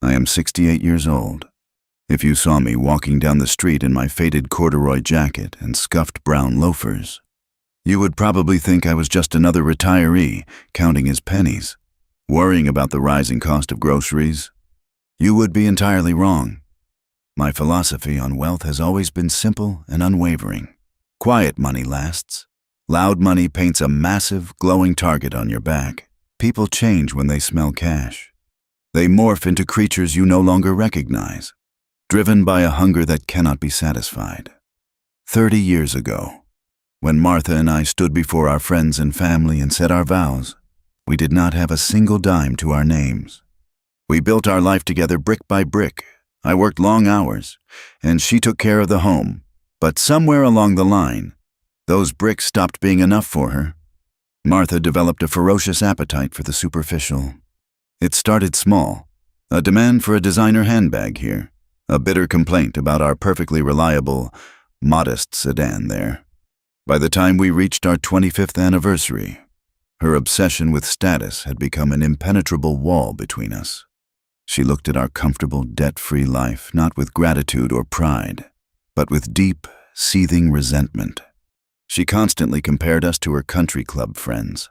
I am 68 years old. If you saw me walking down the street in my faded corduroy jacket and scuffed brown loafers, you would probably think I was just another retiree counting his pennies, worrying about the rising cost of groceries. You would be entirely wrong. My philosophy on wealth has always been simple and unwavering. Quiet money lasts. Loud money paints a massive, glowing target on your back. People change when they smell cash. They morph into creatures you no longer recognize, driven by a hunger that cannot be satisfied. 30 years ago, when Martha and I stood before our friends and family and said our vows, we did not have a single dime to our names. We built our life together brick by brick. I worked long hours, and she took care of the home. But somewhere along the line, those bricks stopped being enough for her. Martha developed a ferocious appetite for the superficial. It started small, a demand for a designer handbag here, a bitter complaint about our perfectly reliable, modest sedan there. By the time we reached our 25th anniversary, her obsession with status had become an impenetrable wall between us. She looked at our comfortable, debt-free life not with gratitude or pride, but with deep, seething resentment. She constantly compared us to her country club friends,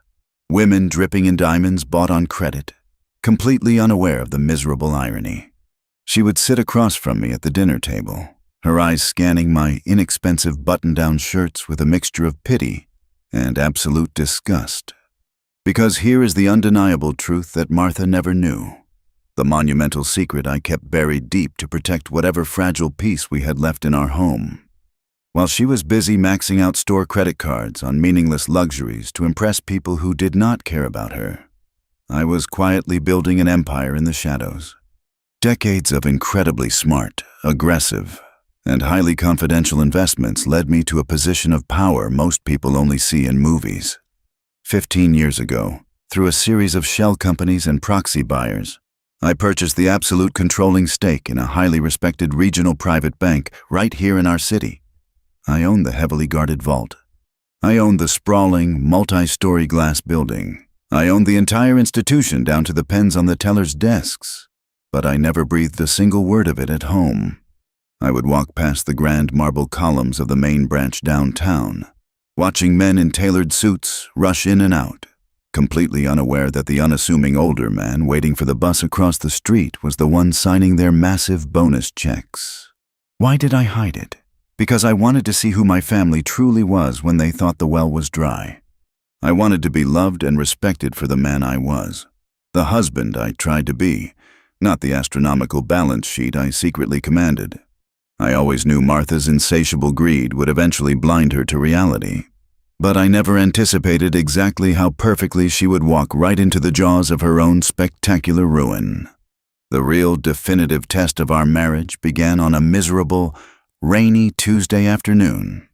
women dripping in diamonds bought on credit, completely unaware of the miserable irony. She would sit across from me at the dinner table, her eyes scanning my inexpensive button-down shirts with a mixture of pity and absolute disgust. Because here is the undeniable truth that Martha never knew, the monumental secret I kept buried deep to protect whatever fragile peace we had left in our home. While she was busy maxing out store credit cards on meaningless luxuries to impress people who did not care about her, I was quietly building an empire in the shadows. Decades of incredibly smart, aggressive, and highly confidential investments led me to a position of power most people only see in movies. 15 years ago, through a series of shell companies and proxy buyers, I purchased the absolute controlling stake in a highly respected regional private bank right here in our city. I owned the heavily guarded vault. I owned the sprawling, multi-story glass building. I owned the entire institution down to the pens on the tellers' desks. But I never breathed a single word of it at home. I would walk past the grand marble columns of the main branch downtown, watching men in tailored suits rush in and out, completely unaware that the unassuming older man waiting for the bus across the street was the one signing their massive bonus checks. Why did I hide it? Because I wanted to see who my family truly was when they thought the well was dry. I wanted to be loved and respected for the man I was, the husband I tried to be, not the astronomical balance sheet I secretly commanded. I always knew Martha's insatiable greed would eventually blind her to reality, but I never anticipated exactly how perfectly she would walk right into the jaws of her own spectacular ruin. The real definitive test of our marriage began on a miserable, rainy Tuesday afternoon.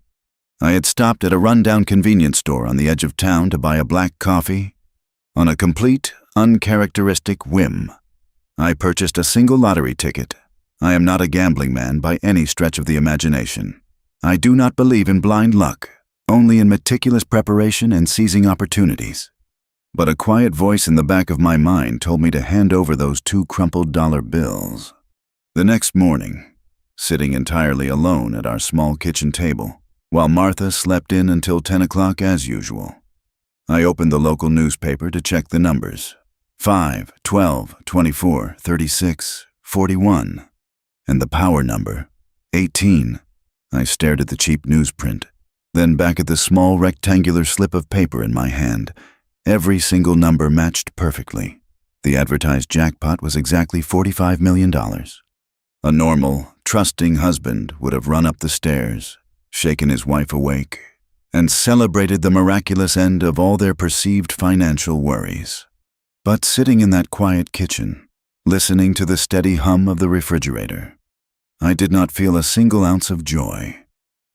I had stopped at a rundown convenience store on the edge of town to buy a black coffee. On a complete, uncharacteristic whim, I purchased a single lottery ticket. I am not a gambling man by any stretch of the imagination. I do not believe in blind luck, only in meticulous preparation and seizing opportunities. But a quiet voice in the back of my mind told me to hand over those 2 crumpled dollar bills. The next morning, sitting entirely alone at our small kitchen table, while Martha slept in until 10 o'clock as usual, I opened the local newspaper to check the numbers. 5, 12, 24, 36, 41, and the power number, 18. I stared at the cheap newsprint, then back at the small rectangular slip of paper in my hand. Every single number matched perfectly. The advertised jackpot was exactly $45 million. A normal, trusting husband would have run up the stairs, shaken his wife awake, and celebrated the miraculous end of all their perceived financial worries. But sitting in that quiet kitchen, listening to the steady hum of the refrigerator, I did not feel a single ounce of joy.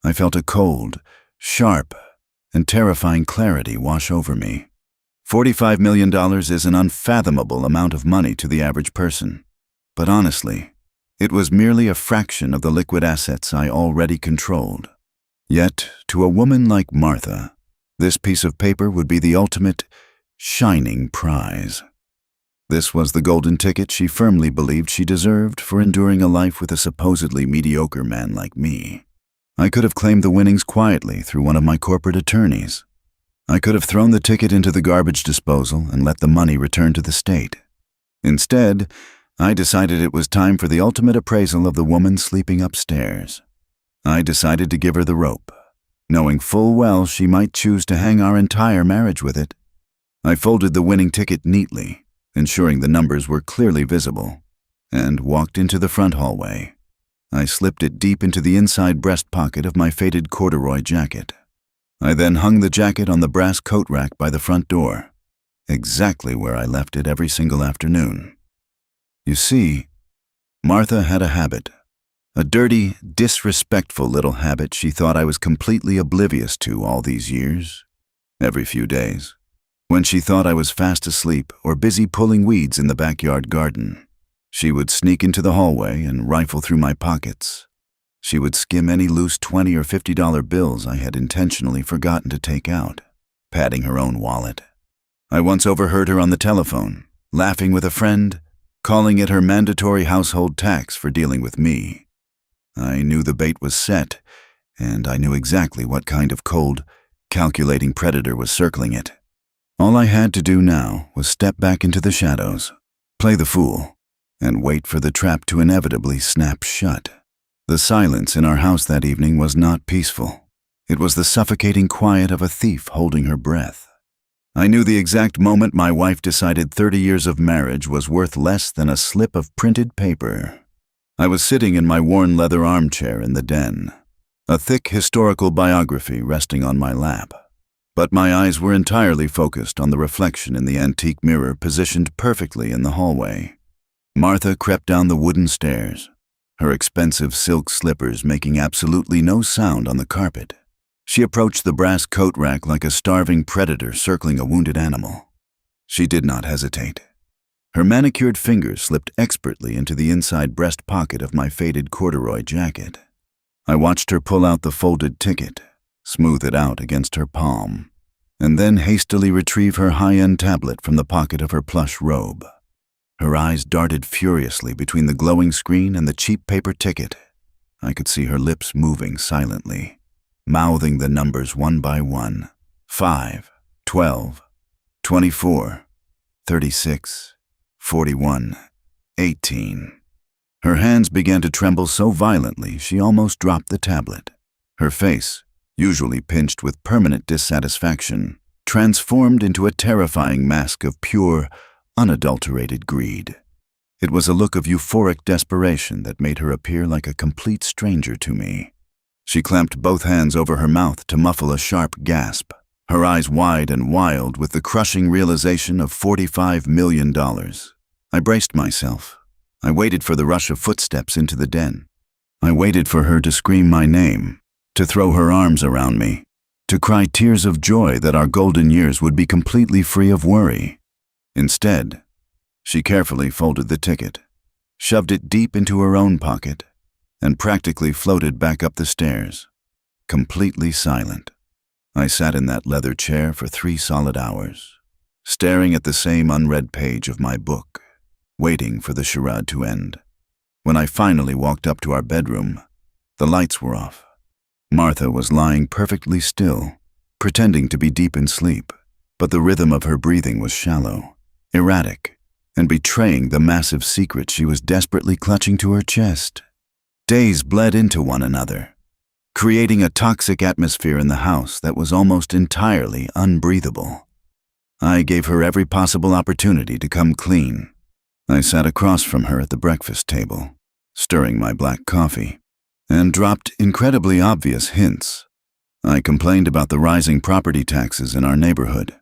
I felt a cold, sharp, and terrifying clarity wash over me. $45 million is an unfathomable amount of money to the average person. But honestly, it was merely a fraction of the liquid assets I already controlled. Yet, to a woman like Martha, this piece of paper would be the ultimate shining prize. This was the golden ticket she firmly believed she deserved for enduring a life with a supposedly mediocre man like me. I could have claimed the winnings quietly through one of my corporate attorneys. I could have thrown the ticket into the garbage disposal and let the money return to the state. Instead, I decided it was time for the ultimate appraisal of the woman sleeping upstairs. I decided to give her the rope, knowing full well she might choose to hang our entire marriage with it. I folded the winning ticket neatly, ensuring the numbers were clearly visible, and walked into the front hallway. I slipped it deep into the inside breast pocket of my faded corduroy jacket. I then hung the jacket on the brass coat rack by the front door, exactly where I left it every single afternoon. You see, Martha had a habit, a dirty, disrespectful little habit she thought I was completely oblivious to all these years. Every few days, when she thought I was fast asleep or busy pulling weeds in the backyard garden, she would sneak into the hallway and rifle through my pockets. She would skim any loose $20 or $50 bills I had intentionally forgotten to take out, padding her own wallet. I once overheard her on the telephone, laughing with a friend, calling it her mandatory household tax for dealing with me. I knew the bait was set, and I knew exactly what kind of cold, calculating predator was circling it. All I had to do now was step back into the shadows, play the fool, and wait for the trap to inevitably snap shut. The silence in our house that evening was not peaceful. It was the suffocating quiet of a thief holding her breath. I knew the exact moment my wife decided 30 years of marriage was worth less than a slip of printed paper. I was sitting in my worn leather armchair in the den, a thick historical biography resting on my lap. But my eyes were entirely focused on the reflection in the antique mirror positioned perfectly in the hallway. Martha crept down the wooden stairs, her expensive silk slippers making absolutely no sound on the carpet. She approached the brass coat rack like a starving predator circling a wounded animal. She did not hesitate. Her manicured fingers slipped expertly into the inside breast pocket of my faded corduroy jacket. I watched her pull out the folded ticket, smooth it out against her palm, and then hastily retrieve her high-end tablet from the pocket of her plush robe. Her eyes darted furiously between the glowing screen and the cheap paper ticket. I could see her lips moving silently, mouthing the numbers one by one. 5, 12, 24, 36, 41, 18. Her hands began to tremble so violently she almost dropped the tablet. Her face, usually pinched with permanent dissatisfaction, transformed into a terrifying mask of pure, unadulterated greed. It was a look of euphoric desperation that made her appear like a complete stranger to me. She clamped both hands over her mouth to muffle a sharp gasp, her eyes wide and wild with the crushing realization of $45 million. I braced myself. I waited for the rush of footsteps into the den. I waited for her to scream my name, to throw her arms around me, to cry tears of joy that our golden years would be completely free of worry. Instead, she carefully folded the ticket, shoved it deep into her own pocket, and practically floated back up the stairs, completely silent. I sat in that leather chair for 3 solid hours, staring at the same unread page of my book, waiting for the charade to end. When I finally walked up to our bedroom, the lights were off. Martha was lying perfectly still, pretending to be deep in sleep, but the rhythm of her breathing was shallow, erratic, and betraying the massive secret she was desperately clutching to her chest. Days bled into one another, creating a toxic atmosphere in the house that was almost entirely unbreathable. I gave her every possible opportunity to come clean. I sat across from her at the breakfast table, stirring my black coffee, and dropped incredibly obvious hints. I complained about the rising property taxes in our neighborhood.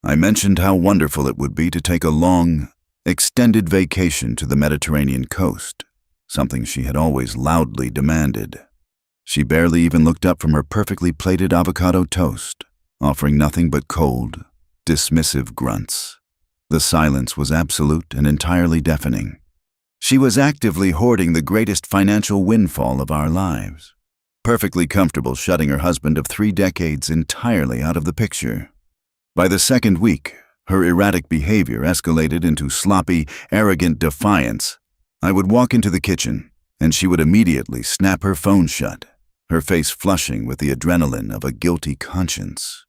I mentioned how wonderful it would be to take a long, extended vacation to the Mediterranean coast, something she had always loudly demanded. She barely even looked up from her perfectly plated avocado toast, offering nothing but cold, dismissive grunts. The silence was absolute and entirely deafening. She was actively hoarding the greatest financial windfall of our lives, perfectly comfortable shutting her husband of 3 decades entirely out of the picture. By the second week, Her erratic behavior escalated into sloppy, arrogant defiance. I would walk into the kitchen, and she would immediately snap her phone shut, her face flushing with the adrenaline of a guilty conscience.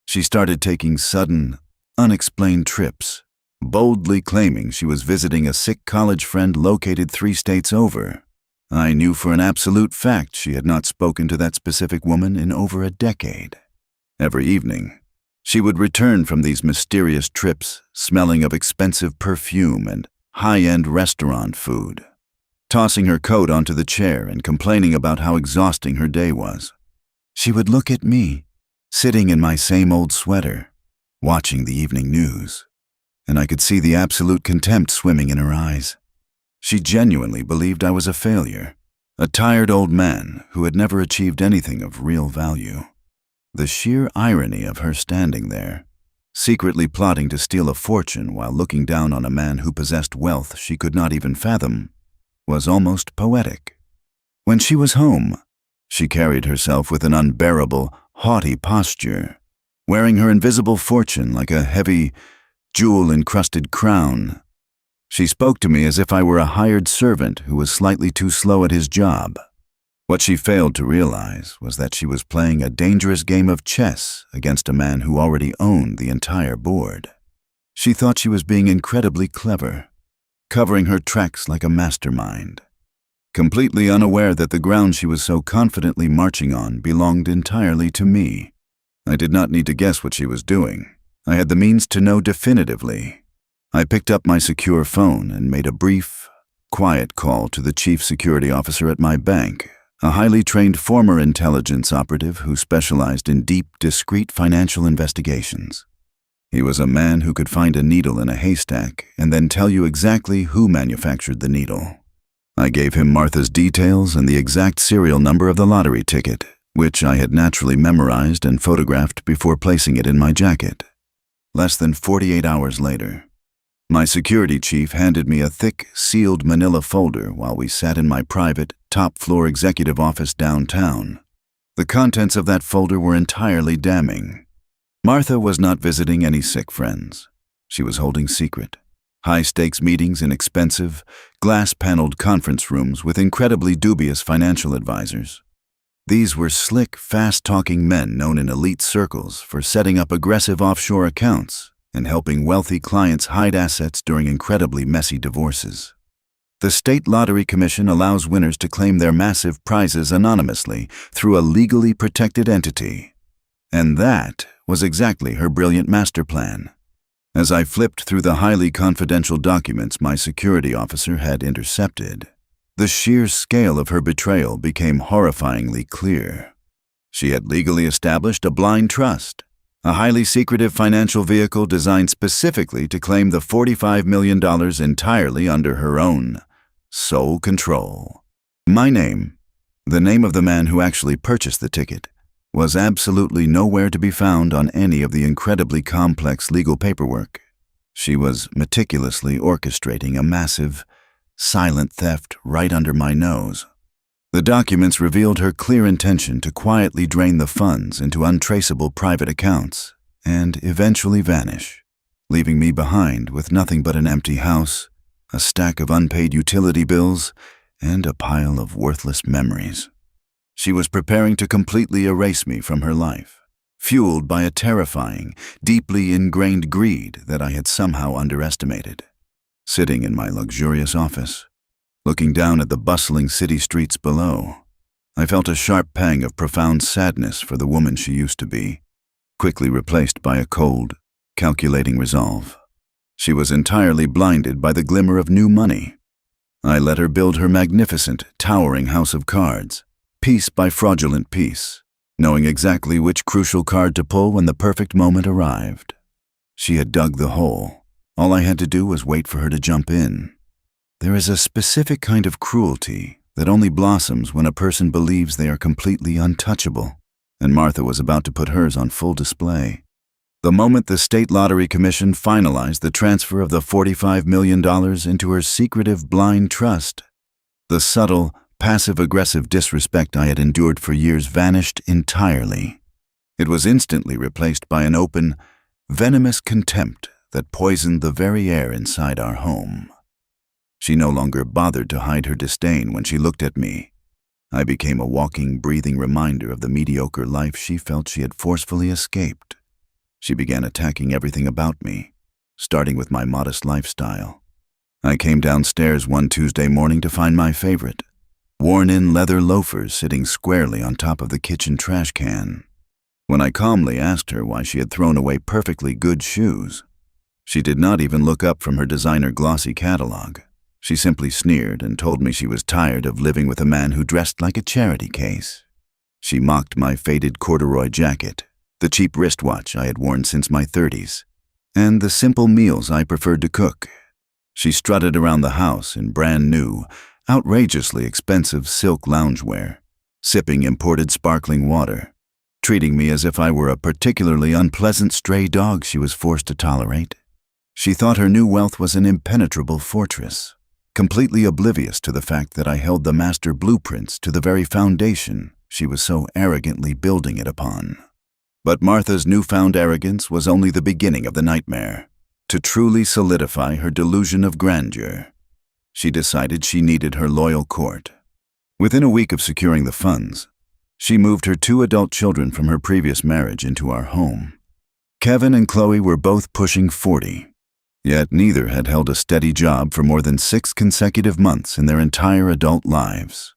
She started taking sudden, unexplained trips, boldly claiming she was visiting a sick college friend located 3 states over. I knew for an absolute fact she had not spoken to that specific woman in over a decade. Every evening, she would return from these mysterious trips smelling of expensive perfume and high-end restaurant food, tossing her coat onto the chair and complaining about how exhausting her day was. She would look at me, sitting in my same old sweater, watching the evening news, and I could see the absolute contempt swimming in her eyes. She genuinely believed I was a failure, a tired old man who had never achieved anything of real value. The sheer irony of her standing there, secretly plotting to steal a fortune while looking down on a man who possessed wealth she could not even fathom, was almost poetic. When she was home, she carried herself with an unbearable, haughty posture, wearing her invisible fortune like a heavy, jewel-encrusted crown. She spoke to me as if I were a hired servant who was slightly too slow at his job. What she failed to realize was that she was playing a dangerous game of chess against a man who already owned the entire board. She thought she was being incredibly clever, covering her tracks like a mastermind, completely unaware that the ground she was so confidently marching on belonged entirely to me. I did not need to guess what she was doing. I had the means to know definitively. I picked up my secure phone and made a brief, quiet call to the chief security officer at my bank, a highly trained former intelligence operative who specialized in deep, discreet financial investigations. He was a man who could find a needle in a haystack and then tell you exactly who manufactured the needle. I gave him Martha's details and the exact serial number of the lottery ticket, which I had naturally memorized and photographed before placing it in my jacket. Less than 48 hours later, my security chief handed me a thick, sealed manila folder while we sat in my private, top-floor executive office downtown. The contents of that folder were entirely damning. Martha was not visiting any sick friends. She was holding secret, high-stakes meetings in expensive, glass-paneled conference rooms with incredibly dubious financial advisors. These were slick, fast-talking men known in elite circles for setting up aggressive offshore accounts and helping wealthy clients hide assets during incredibly messy divorces. The State Lottery Commission allows winners to claim their massive prizes anonymously through a legally protected entity. And that was exactly her brilliant master plan. As I flipped through the highly confidential documents my security officer had intercepted, the sheer scale of her betrayal became horrifyingly clear. She had legally established a blind trust, a highly secretive financial vehicle designed specifically to claim the $45 million entirely under her own sole control. My name, the name of the man who actually purchased the ticket, was absolutely nowhere to be found on any of the incredibly complex legal paperwork. She was meticulously orchestrating a massive, silent theft right under my nose. The documents revealed her clear intention to quietly drain the funds into untraceable private accounts and eventually vanish, leaving me behind with nothing but an empty house, a stack of unpaid utility bills, and a pile of worthless memories. She was preparing to completely erase me from her life, fueled by a terrifying, deeply ingrained greed that I had somehow underestimated. Sitting in my luxurious office, looking down at the bustling city streets below, I felt a sharp pang of profound sadness for the woman she used to be, quickly replaced by a cold, calculating resolve. She was entirely blinded by the glimmer of new money. I let her build her magnificent, towering house of cards, piece by fraudulent piece, knowing exactly which crucial card to pull when the perfect moment arrived. She had dug the hole. All I had to do was wait for her to jump in. There is a specific kind of cruelty that only blossoms when a person believes they are completely untouchable, and Martha was about to put hers on full display. The moment the State Lottery Commission finalized the transfer of the $45 million into her secretive blind trust, the subtle, passive-aggressive disrespect I had endured for years vanished entirely. It was instantly replaced by an open, venomous contempt that poisoned the very air inside our home. She no longer bothered to hide her disdain when she looked at me. I became a walking, breathing reminder of the mediocre life she felt she had forcefully escaped. She began attacking everything about me, starting with my modest lifestyle. I came downstairs one Tuesday morning to find my favorite, worn-in leather loafers sitting squarely on top of the kitchen trash can. When I calmly asked her why she had thrown away perfectly good shoes, she did not even look up from her designer glossy catalog. She simply sneered and told me she was tired of living with a man who dressed like a charity case. She mocked my faded corduroy jacket, the cheap wristwatch I had worn since my 30s, and the simple meals I preferred to cook. She strutted around the house in brand new, outrageously expensive silk loungewear, sipping imported sparkling water, treating me as if I were a particularly unpleasant stray dog she was forced to tolerate. She thought her new wealth was an impenetrable fortress, completely oblivious to the fact that I held the master blueprints to the very foundation she was so arrogantly building it upon. But Martha's newfound arrogance was only the beginning of the nightmare. To truly solidify her delusion of grandeur, she decided she needed her loyal court. Within a week of securing the funds, she moved her 2 adult children from her previous marriage into our home. Kevin and Chloe were both pushing 40, yet neither had held a steady job for more than 6 consecutive months in their entire adult lives.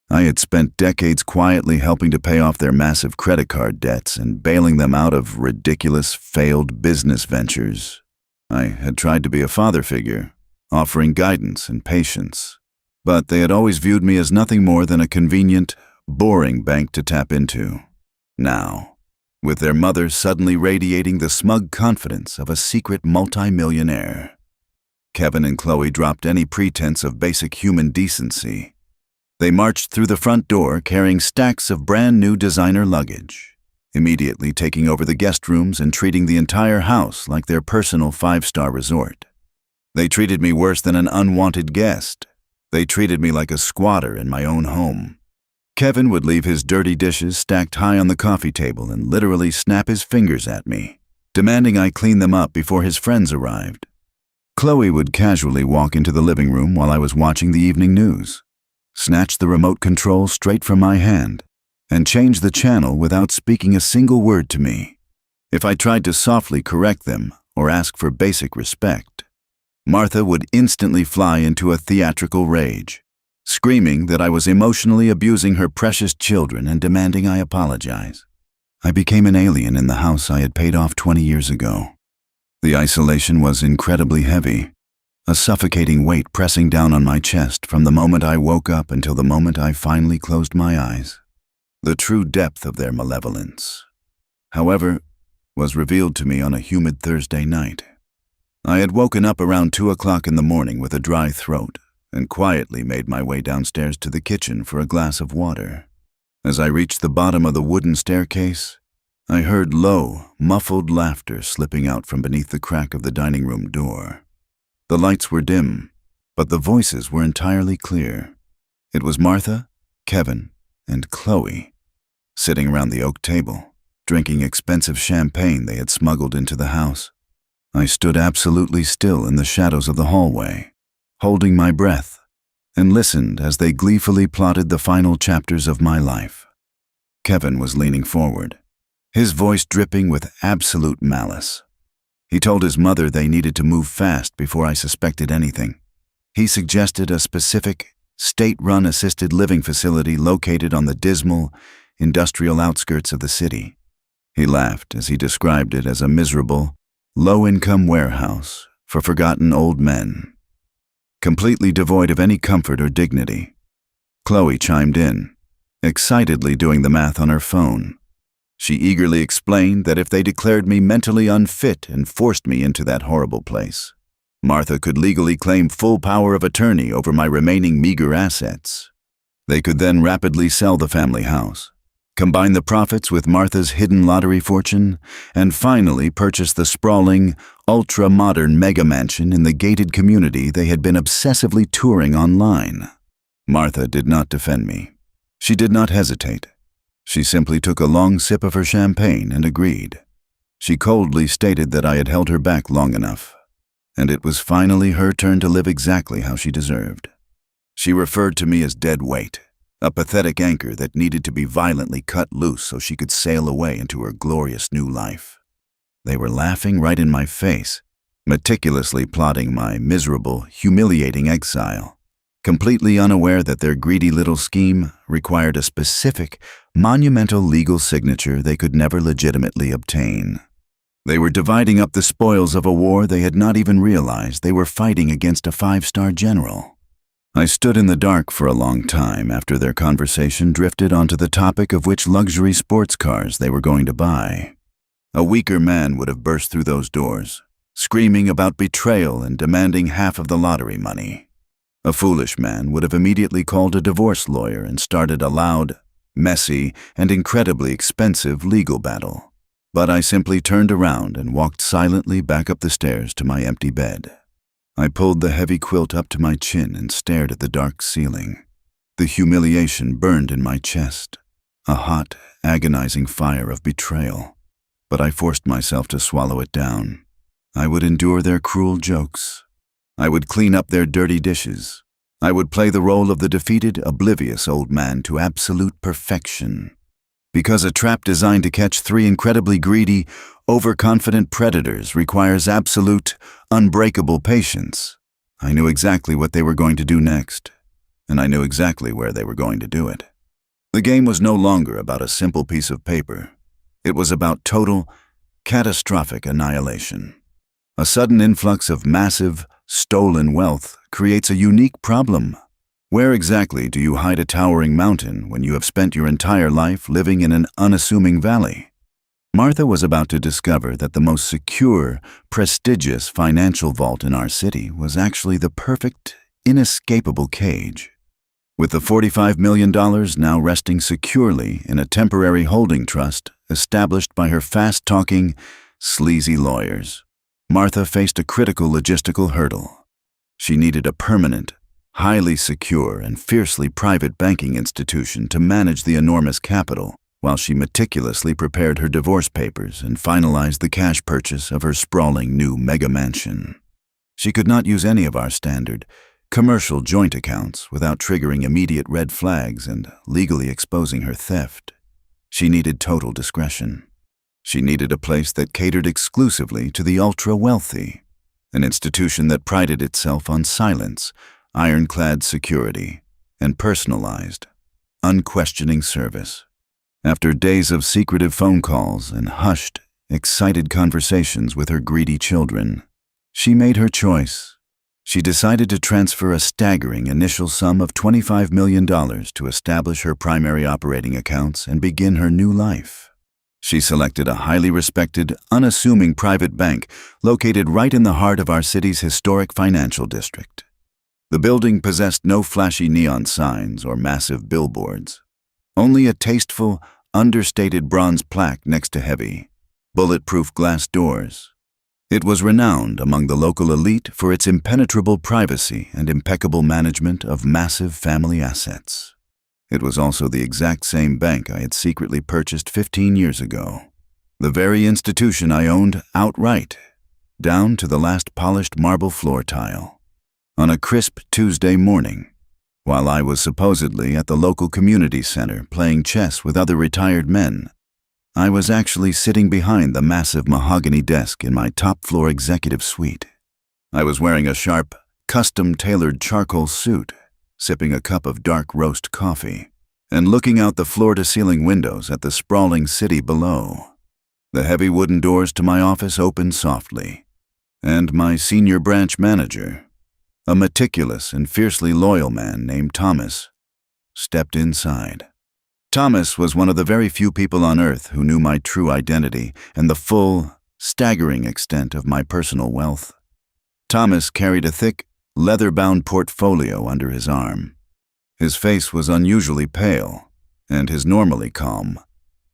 I had spent decades quietly helping to pay off their massive credit card debts and bailing them out of ridiculous, failed business ventures. I had tried to be a father figure, offering guidance and patience, but they had always viewed me as nothing more than a convenient, boring bank to tap into. Now, with their mother suddenly radiating the smug confidence of a secret multimillionaire, Kevin and Chloe dropped any pretense of basic human decency. They marched through the front door carrying stacks of brand new designer luggage, immediately taking over the guest rooms and treating the entire house like their personal 5-star resort. They treated me worse than an unwanted guest. They treated me like a squatter in my own home. Kevin would leave his dirty dishes stacked high on the coffee table and literally snap his fingers at me, demanding I clean them up before his friends arrived. Chloe would casually walk into the living room while I was watching the evening news, snatch the remote control straight from my hand, and change the channel without speaking a single word to me. If I tried to softly correct them or ask for basic respect, Martha would instantly fly into a theatrical rage, screaming that I was emotionally abusing her precious children and demanding I apologize. I became an alien in the house I had paid off 20 years ago. The isolation was incredibly heavy, a suffocating weight pressing down on my chest from the moment I woke up until the moment I finally closed my eyes. The true depth of their malevolence, however, was revealed to me on a humid Thursday night. I had woken up around 2 o'clock in the morning with a dry throat and quietly made my way downstairs to the kitchen for a glass of water. As I reached the bottom of the wooden staircase, I heard low, muffled laughter slipping out from beneath the crack of the dining room door. The lights were dim, but the voices were entirely clear. It was Martha, Kevin, and Chloe, sitting around the oak table, drinking expensive champagne they had smuggled into the house. I stood absolutely still in the shadows of the hallway, holding my breath, and listened as they gleefully plotted the final chapters of my life. Kevin was leaning forward, his voice dripping with absolute malice. He told his mother they needed to move fast before I suspected anything. He suggested a specific, state-run assisted living facility located on the dismal, industrial outskirts of the city. He laughed as he described it as a miserable, low-income warehouse for forgotten old men, completely devoid of any comfort or dignity. Chloe chimed in, excitedly doing the math on her phone. She eagerly explained that if they declared me mentally unfit and forced me into that horrible place, Martha could legally claim full power of attorney over my remaining meager assets. They could then rapidly sell the family house, combine the profits with Martha's hidden lottery fortune, and finally purchase the sprawling, ultra-modern mega-mansion in the gated community they had been obsessively touring online. Martha did not defend me. She did not hesitate. She simply took a long sip of her champagne and agreed. She coldly stated that I had held her back long enough, and it was finally her turn to live exactly how she deserved. She referred to me as dead weight, a pathetic anchor that needed to be violently cut loose so she could sail away into her glorious new life. They were laughing right in my face, meticulously plotting my miserable, humiliating exile, completely unaware that their greedy little scheme required a specific, monumental legal signature they could never legitimately obtain. They were dividing up the spoils of a war they had not even realized they were fighting against a 5-star general. I stood in the dark for a long time after their conversation drifted onto the topic of which luxury sports cars they were going to buy. A weaker man would have burst through those doors, screaming about betrayal and demanding half of the lottery money. A foolish man would have immediately called a divorce lawyer and started a loud, messy, and incredibly expensive legal battle. But I simply turned around and walked silently back up the stairs to my empty bed. I pulled the heavy quilt up to my chin and stared at the dark ceiling. The humiliation burned in my chest, a hot, agonizing fire of betrayal. But I forced myself to swallow it down. I would endure their cruel jokes. I would clean up their dirty dishes. I would play the role of the defeated, oblivious old man to absolute perfection. Because a trap designed to catch 3 incredibly greedy, overconfident predators requires absolute, unbreakable patience, I knew exactly what they were going to do next, and I knew exactly where they were going to do it. The game was no longer about a simple piece of paper. It was about total, catastrophic annihilation. A sudden influx of massive, stolen wealth creates a unique problem. Where exactly do you hide a towering mountain when you have spent your entire life living in an unassuming valley? Martha was about to discover that the most secure, prestigious financial vault in our city was actually the perfect, inescapable cage. With the $45 million now resting securely in a temporary holding trust established by her fast-talking, sleazy lawyers, Martha faced a critical logistical hurdle. She needed a permanent, highly secure and fiercely private banking institution to manage the enormous capital while she meticulously prepared her divorce papers and finalized the cash purchase of her sprawling new mega mansion. She could not use any of our standard, commercial joint accounts without triggering immediate red flags and legally exposing her theft. She needed total discretion. She needed a place that catered exclusively to the ultra-wealthy, an institution that prided itself on silence, ironclad security, and personalized, unquestioning service. After days of secretive phone calls and hushed, excited conversations with her greedy children, she made her choice. She decided to transfer a staggering initial sum of $25 million to establish her primary operating accounts and begin her new life. She selected a highly respected, unassuming private bank located right in the heart of our city's historic financial district. The building possessed no flashy neon signs or massive billboards, only a tasteful, understated bronze plaque next to heavy, bulletproof glass doors. It was renowned among the local elite for its impenetrable privacy and impeccable management of massive family assets. It was also the exact same bank I had secretly purchased 15 years ago, the very institution I owned outright, down to the last polished marble floor tile. On a crisp Tuesday morning, while I was supposedly at the local community center playing chess with other retired men, I was actually sitting behind the massive mahogany desk in my top-floor executive suite. I was wearing a sharp, custom-tailored charcoal suit, sipping a cup of dark roast coffee, and looking out the floor-to-ceiling windows at the sprawling city below. The heavy wooden doors to my office opened softly, and my senior branch manager, a meticulous and fiercely loyal man named Thomas, stepped inside. Thomas was one of the very few people on Earth who knew my true identity and the full, staggering extent of my personal wealth. Thomas carried a thick, leather-bound portfolio under his arm. His face was unusually pale, and his normally calm,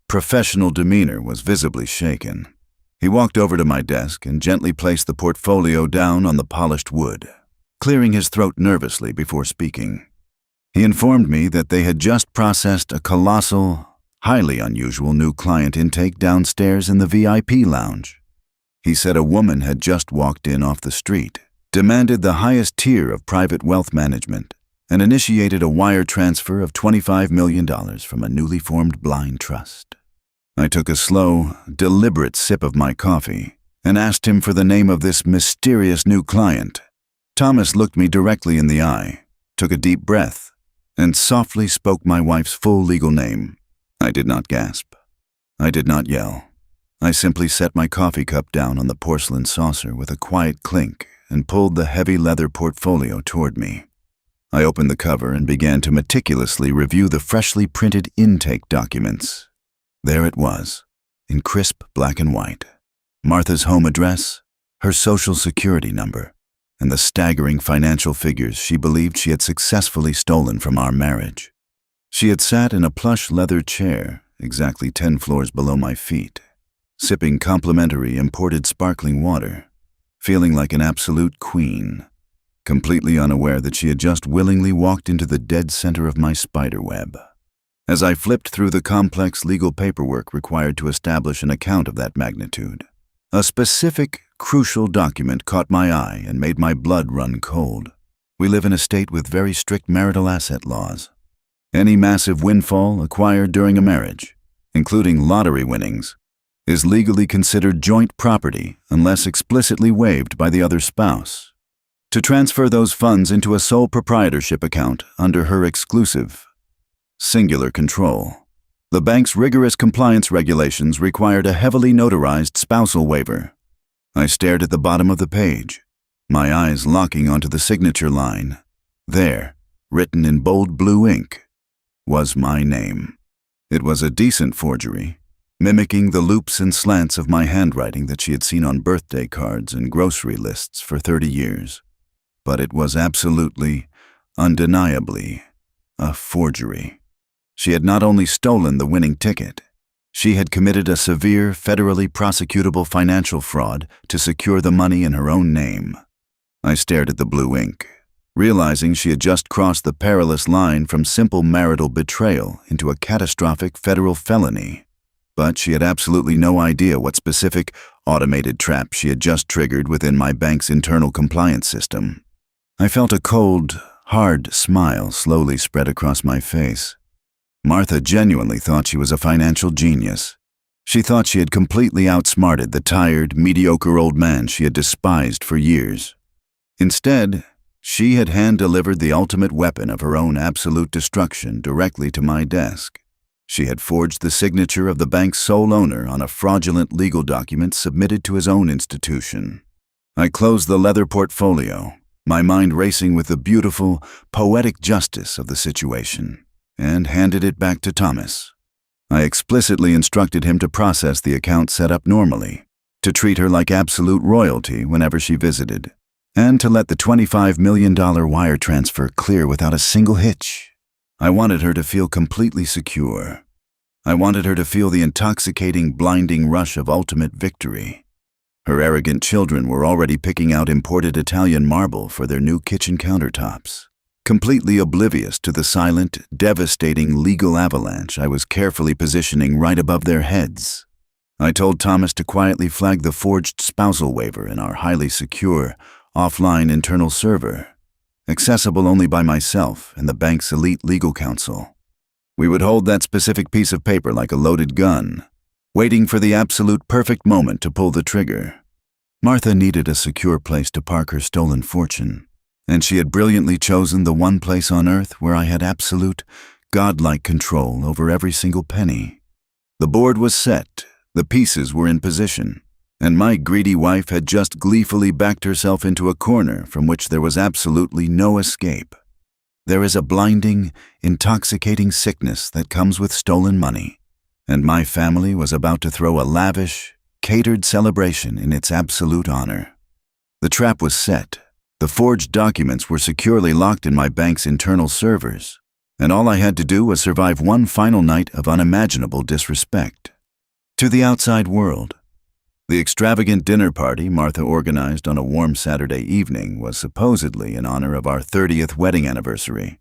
professional demeanor was visibly shaken. He walked over to my desk and gently placed the portfolio down on the polished wood, clearing his throat nervously before speaking. He informed me that they had just processed a colossal, highly unusual new client intake downstairs in the VIP lounge. He said a woman had just walked in off the street, demanded the highest tier of private wealth management, and initiated a wire transfer of $25 million from a newly formed blind trust. I took a slow, deliberate sip of my coffee and asked him for the name of this mysterious new client. Thomas looked me directly in the eye, took a deep breath, and softly spoke my wife's full legal name. I did not gasp. I did not yell. I simply set my coffee cup down on the porcelain saucer with a quiet clink and pulled the heavy leather portfolio toward me. I opened the cover and began to meticulously review the freshly printed intake documents. There it was, in crisp black and white. Martha's home address, her social security number, and the staggering financial figures she believed she had successfully stolen from our marriage. She had sat in a plush leather chair exactly 10 floors below my feet, sipping complimentary imported sparkling water, feeling like an absolute queen, completely unaware that she had just willingly walked into the dead center of my spiderweb. As I flipped through the complex legal paperwork required to establish an account of that magnitude, a specific, crucial document caught my eye and made my blood run cold. We live in a state with very strict marital asset laws. Any massive windfall acquired during a marriage, including lottery winnings, is legally considered joint property unless explicitly waived by the other spouse. To transfer those funds into a sole proprietorship account under her exclusive, singular control, the bank's rigorous compliance regulations required a heavily notarized spousal waiver. I stared at the bottom of the page, my eyes locking onto the signature line. There, written in bold blue ink, was my name. It was a decent forgery, mimicking the loops and slants of my handwriting that she had seen on birthday cards and grocery lists for 30 years. But it was absolutely, undeniably, a forgery. She had not only stolen the winning ticket, she had committed a severe, federally prosecutable financial fraud to secure the money in her own name. I stared at the blue ink, realizing she had just crossed the perilous line from simple marital betrayal into a catastrophic federal felony. But she had absolutely no idea what specific, automated trap she had just triggered within my bank's internal compliance system. I felt a cold, hard smile slowly spread across my face. Martha genuinely thought she was a financial genius. She thought she had completely outsmarted the tired, mediocre old man she had despised for years. Instead, she had hand-delivered the ultimate weapon of her own absolute destruction directly to my desk. She had forged the signature of the bank's sole owner on a fraudulent legal document submitted to his own institution. I closed the leather portfolio, my mind racing with the beautiful, poetic justice of the situation, and handed it back to Thomas. I explicitly instructed him to process the account set up normally, to treat her like absolute royalty whenever she visited, and to let the $25 million wire transfer clear without a single hitch. I wanted her to feel completely secure. I wanted her to feel the intoxicating, blinding rush of ultimate victory. Her arrogant children were already picking out imported Italian marble for their new kitchen countertops, completely oblivious to the silent, devastating legal avalanche I was carefully positioning right above their heads. I told Thomas to quietly flag the forged spousal waiver in our highly secure, offline internal server, accessible only by myself and the bank's elite legal counsel. We would hold that specific piece of paper like a loaded gun, waiting for the absolute perfect moment to pull the trigger. Martha needed a secure place to park her stolen fortune, and she had brilliantly chosen the one place on earth where I had absolute, godlike control over every single penny. The board was set, the pieces were in position, and my greedy wife had just gleefully backed herself into a corner from which there was absolutely no escape. There is a blinding, intoxicating sickness that comes with stolen money, and my family was about to throw a lavish, catered celebration in its absolute honor. The trap was set. The forged documents were securely locked in my bank's internal servers, and all I had to do was survive one final night of unimaginable disrespect. To the outside world, the extravagant dinner party Martha organized on a warm Saturday evening was supposedly in honor of our 30th wedding anniversary.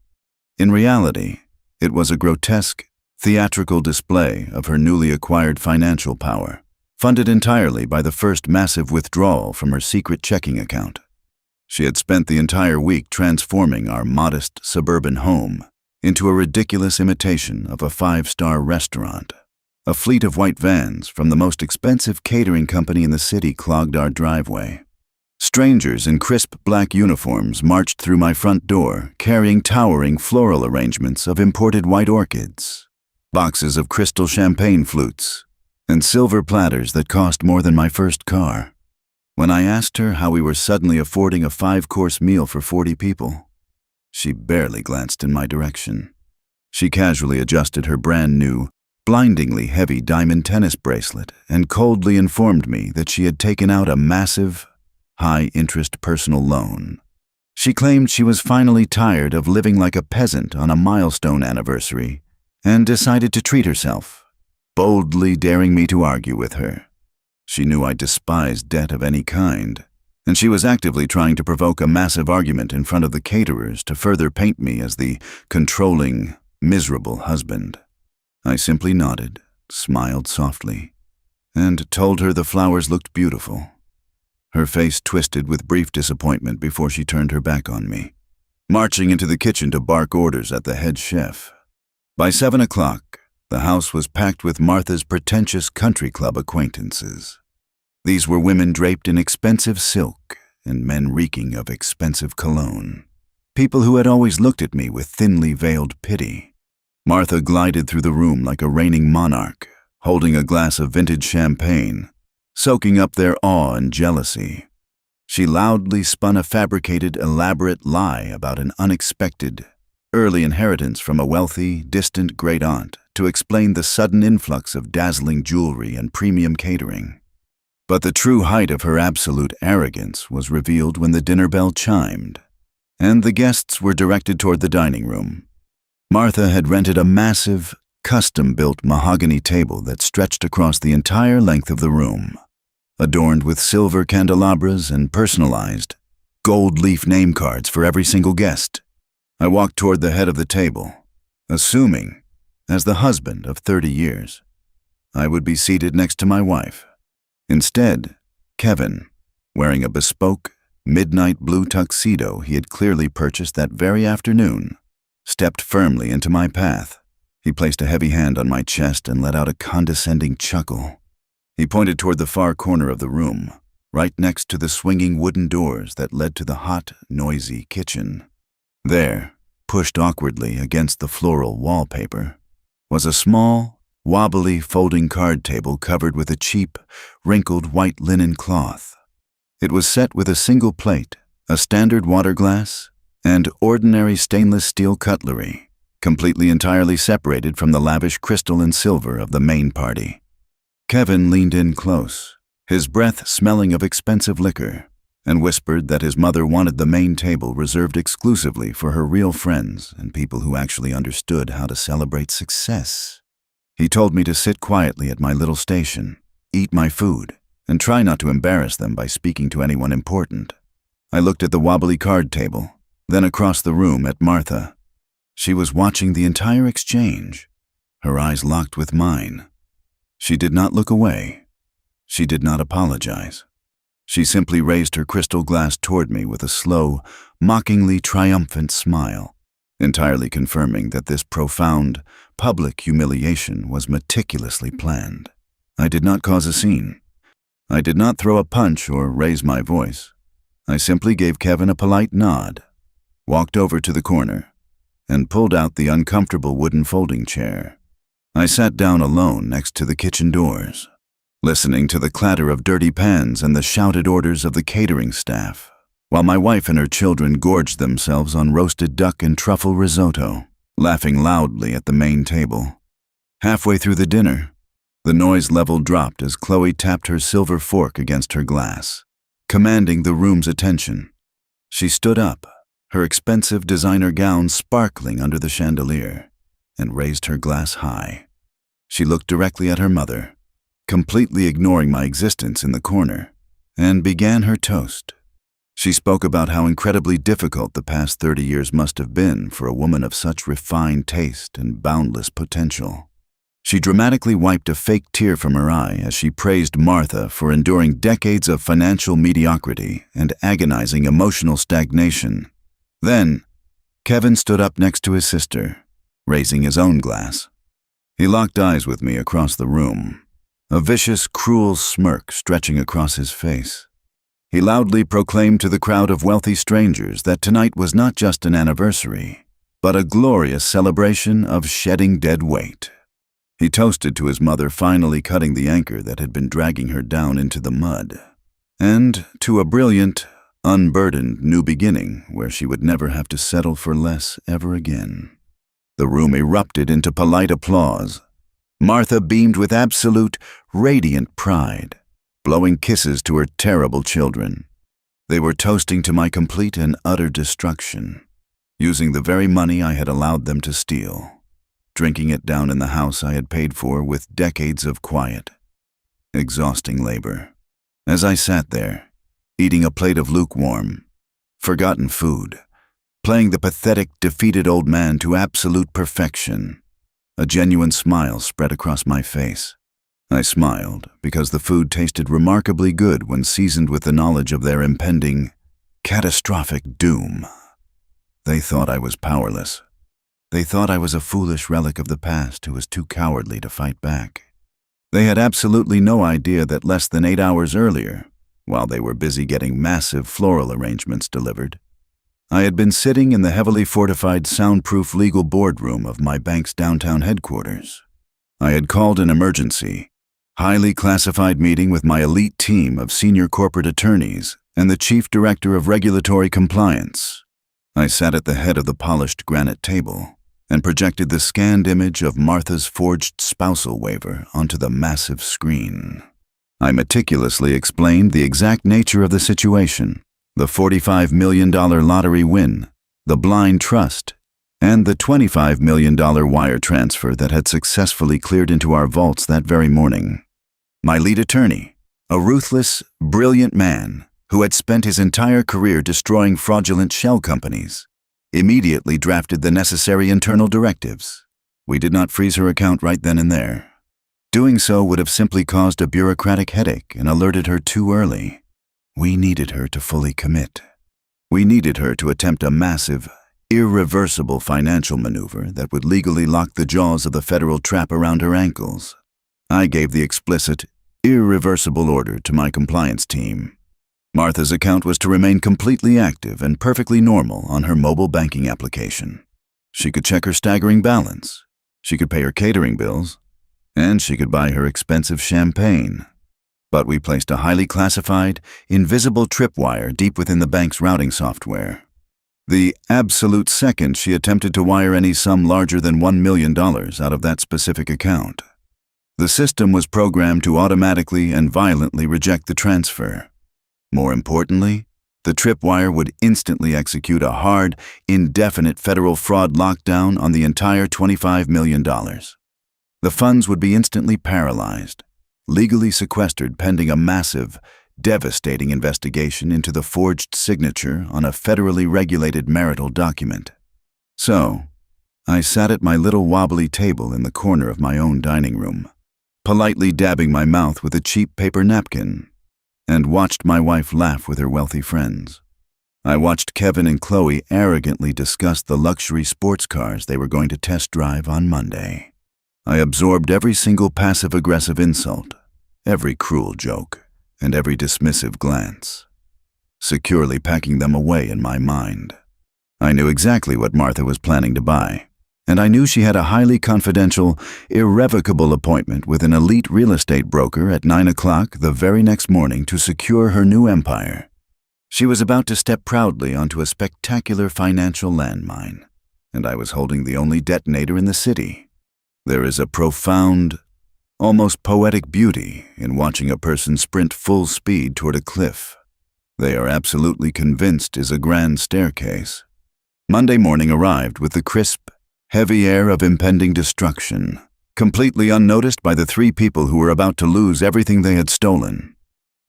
In reality, it was a grotesque, theatrical display of her newly acquired financial power, funded entirely by the first massive withdrawal from her secret checking account. She had spent the entire week transforming our modest suburban home into a ridiculous imitation of a five-star restaurant. A fleet of white vans from the most expensive catering company in the city clogged our driveway. Strangers in crisp black uniforms marched through my front door, carrying towering floral arrangements of imported white orchids, boxes of crystal champagne flutes, and silver platters that cost more than my first car. When I asked her how we were suddenly affording a 5-course meal for 40 people, she barely glanced in my direction. She casually adjusted her brand-new, blindingly heavy diamond tennis bracelet and coldly informed me that she had taken out a massive, high-interest personal loan. She claimed she was finally tired of living like a peasant on a milestone anniversary and decided to treat herself, boldly daring me to argue with her. She knew I despised debt of any kind, and she was actively trying to provoke a massive argument in front of the caterers to further paint me as the controlling, miserable husband. I simply nodded, smiled softly, and told her the flowers looked beautiful. Her face twisted with brief disappointment before she turned her back on me, marching into the kitchen to bark orders at the head chef. By 7 o'clock, the house was packed with Martha's pretentious country club acquaintances. These were women draped in expensive silk and men reeking of expensive cologne, people who had always looked at me with thinly veiled pity. Martha glided through the room like a reigning monarch, holding a glass of vintage champagne, soaking up their awe and jealousy. She loudly spun a fabricated, elaborate lie about an unexpected, early inheritance from a wealthy, distant great-aunt to explain the sudden influx of dazzling jewelry and premium catering. But the true height of her absolute arrogance was revealed when the dinner bell chimed, and the guests were directed toward the dining room. Martha had rented a massive, custom-built mahogany table that stretched across the entire length of the room, adorned with silver candelabras and personalized, gold leaf name cards for every single guest. I walked toward the head of the table, assuming, as the husband of 30 years, I would be seated next to my wife. Instead, Kevin, wearing a bespoke, midnight blue tuxedo he had clearly purchased that very afternoon, stepped firmly into my path. He placed a heavy hand on my chest and let out a condescending chuckle. He pointed toward the far corner of the room, right next to the swinging wooden doors that led to the hot, noisy kitchen. There, pushed awkwardly against the floral wallpaper, was a small, wobbly folding card table covered with a cheap, wrinkled white linen cloth. It was set with a single plate, a standard water glass, and ordinary stainless steel cutlery, completely entirely separated from the lavish crystal and silver of the main party. Kevin leaned in close, his breath smelling of expensive liquor, and whispered that his mother wanted the main table reserved exclusively for her real friends and people who actually understood how to celebrate success. He told me to sit quietly at my little station, eat my food, and try not to embarrass them by speaking to anyone important. I looked at the wobbly card table, then across the room at Martha. She was watching the entire exchange, her eyes locked with mine. She did not look away. She did not apologize. She simply raised her crystal glass toward me with a slow, mockingly triumphant smile, entirely confirming that this profound, public humiliation was meticulously planned. I did not cause a scene. I did not throw a punch or raise my voice. I simply gave Kevin a polite nod, walked over to the corner, and pulled out the uncomfortable wooden folding chair. I sat down alone next to the kitchen doors, listening to the clatter of dirty pans and the shouted orders of the catering staff, while my wife and her children gorged themselves on roasted duck and truffle risotto, laughing loudly at the main table. Halfway through the dinner, the noise level dropped as Chloe tapped her silver fork against her glass, commanding the room's attention. She stood up, her expensive designer gown sparkling under the chandelier, and raised her glass high. She looked directly at her mother, completely ignoring my existence in the corner, and began her toast. She spoke about how incredibly difficult the past 30 years must have been for a woman of such refined taste and boundless potential. She dramatically wiped a fake tear from her eye as she praised Martha for enduring decades of financial mediocrity and agonizing emotional stagnation. Then, Kevin stood up next to his sister, raising his own glass. He locked eyes with me across the room, a vicious, cruel smirk stretching across his face. He loudly proclaimed to the crowd of wealthy strangers that tonight was not just an anniversary, but a glorious celebration of shedding dead weight. He toasted to his mother finally cutting the anchor that had been dragging her down into the mud, and to a brilliant, unburdened new beginning where she would never have to settle for less ever again. The room erupted into polite applause. Martha beamed with absolute, radiant pride, blowing kisses to her terrible children. They were toasting to my complete and utter destruction, using the very money I had allowed them to steal, drinking it down in the house I had paid for with decades of quiet, exhausting labor. As I sat there, eating a plate of lukewarm, forgotten food, playing the pathetic, defeated old man to absolute perfection, a genuine smile spread across my face. I smiled because the food tasted remarkably good when seasoned with the knowledge of their impending, catastrophic doom. They thought I was powerless. They thought I was a foolish relic of the past who was too cowardly to fight back. They had absolutely no idea that less than 8 hours earlier, while they were busy getting massive floral arrangements delivered, I had been sitting in the heavily fortified soundproof legal boardroom of my bank's downtown headquarters. I had called an emergency, highly classified meeting with my elite team of senior corporate attorneys and the chief director of regulatory compliance. I sat at the head of the polished granite table and projected the scanned image of Martha's forged spousal waiver onto the massive screen. I meticulously explained the exact nature of the situation, the $45 million lottery win, the blind trust, and the $25 million wire transfer that had successfully cleared into our vaults that very morning. My lead attorney, a ruthless, brilliant man who had spent his entire career destroying fraudulent shell companies, immediately drafted the necessary internal directives. We did not freeze her account right then and there. Doing so would have simply caused a bureaucratic headache and alerted her too early. We needed her to fully commit. We needed her to attempt a massive, irreversible financial maneuver that would legally lock the jaws of the federal trap around her ankles. I gave the explicit, irreversible order to my compliance team. Martha's account was to remain completely active and perfectly normal on her mobile banking application. She could check her staggering balance, she could pay her catering bills, and she could buy her expensive champagne. But we placed a highly classified, invisible tripwire deep within the bank's routing software. The absolute second she attempted to wire any sum larger than $1 million out of that specific account, the system was programmed to automatically and violently reject the transfer. More importantly, the tripwire would instantly execute a hard, indefinite federal fraud lockdown on the entire $25 million. The funds would be instantly paralyzed, legally sequestered pending a massive, devastating investigation into the forged signature on a federally regulated marital document. So, I sat at my little wobbly table in the corner of my own dining room, politely dabbing my mouth with a cheap paper napkin, and watched my wife laugh with her wealthy friends. I watched Kevin and Chloe arrogantly discuss the luxury sports cars they were going to test drive on Monday. I absorbed every single passive-aggressive insult, every cruel joke, and every dismissive glance, securely packing them away in my mind. I knew exactly what Martha was planning to buy, and I knew she had a highly confidential, irrevocable appointment with an elite real estate broker at 9 o'clock the very next morning to secure her new empire. She was about to step proudly onto a spectacular financial landmine, and I was holding the only detonator in the city. There is a profound, almost poetic beauty in watching a person sprint full speed toward a cliff they are absolutely convinced is a grand staircase. Monday morning arrived with the crisp, heavy air of impending destruction, completely unnoticed by the 3 people who were about to lose everything they had stolen.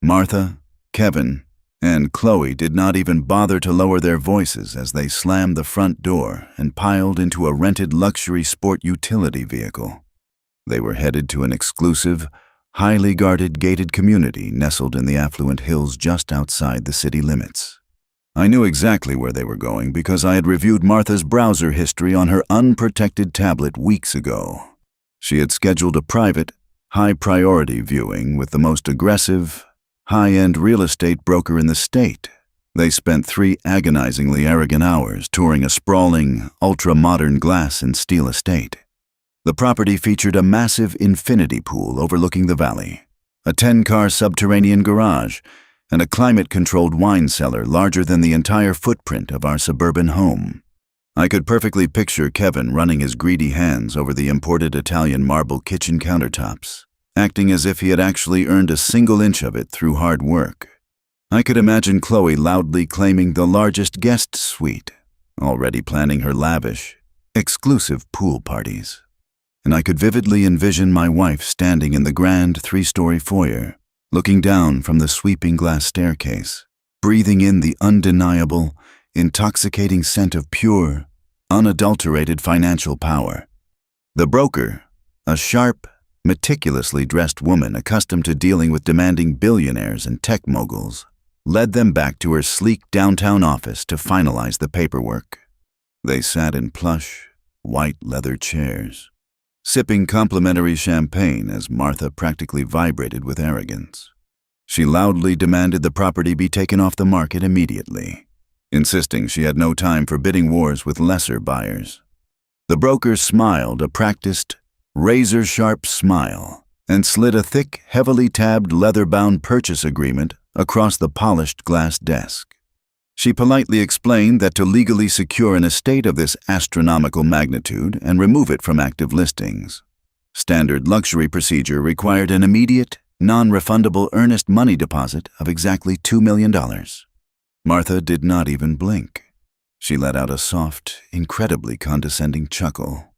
Martha, Kevin, and Chloe did not even bother to lower their voices as they slammed the front door and piled into a rented luxury sport utility vehicle. They were headed to an exclusive, highly guarded gated community nestled in the affluent hills just outside the city limits. I knew exactly where they were going because I had reviewed Martha's browser history on her unprotected tablet weeks ago. She had scheduled a private, high-priority viewing with the most aggressive, high-end real estate broker in the state. They spent 3 agonizingly arrogant hours touring a sprawling, ultra-modern glass and steel estate. The property featured a massive infinity pool overlooking the valley, a 10-car subterranean garage, and a climate-controlled wine cellar larger than the entire footprint of our suburban home. I could perfectly picture Kevin running his greedy hands over the imported Italian marble kitchen countertops, acting as if he had actually earned a single inch of it through hard work. I could imagine Chloe loudly claiming the largest guest suite, already planning her lavish, exclusive pool parties. And I could vividly envision my wife standing in the grand 3-story foyer, looking down from the sweeping glass staircase, breathing in the undeniable, intoxicating scent of pure, unadulterated financial power. The broker, a sharp, meticulously dressed woman accustomed to dealing with demanding billionaires and tech moguls, led them back to her sleek downtown office to finalize the paperwork. They sat in plush, white leather chairs, sipping complimentary champagne as Martha practically vibrated with arrogance. She loudly demanded the property be taken off the market immediately, insisting she had no time for bidding wars with lesser buyers. The broker smiled a practiced, razor-sharp smile and slid a thick, heavily tabbed leather-bound purchase agreement across the polished glass desk. She politely explained that to legally secure an estate of this astronomical magnitude and remove it from active listings, standard luxury procedure required an immediate, non-refundable earnest money deposit of exactly $2 million. Martha did not even blink. She let out a soft, incredibly condescending chuckle,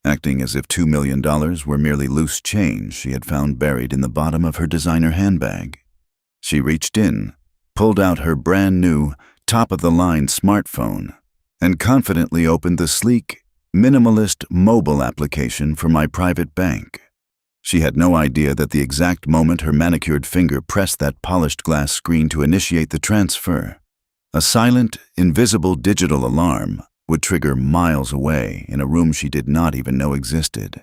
acting as if $2 million were merely loose change she had found buried in the bottom of her designer handbag. She reached in, pulled out her brand-new, top-of-the-line smartphone, and confidently opened the sleek, minimalist mobile application for my private bank. She had no idea that the exact moment her manicured finger pressed that polished glass screen to initiate the transfer, a silent, invisible digital alarm would trigger miles away in a room she did not even know existed.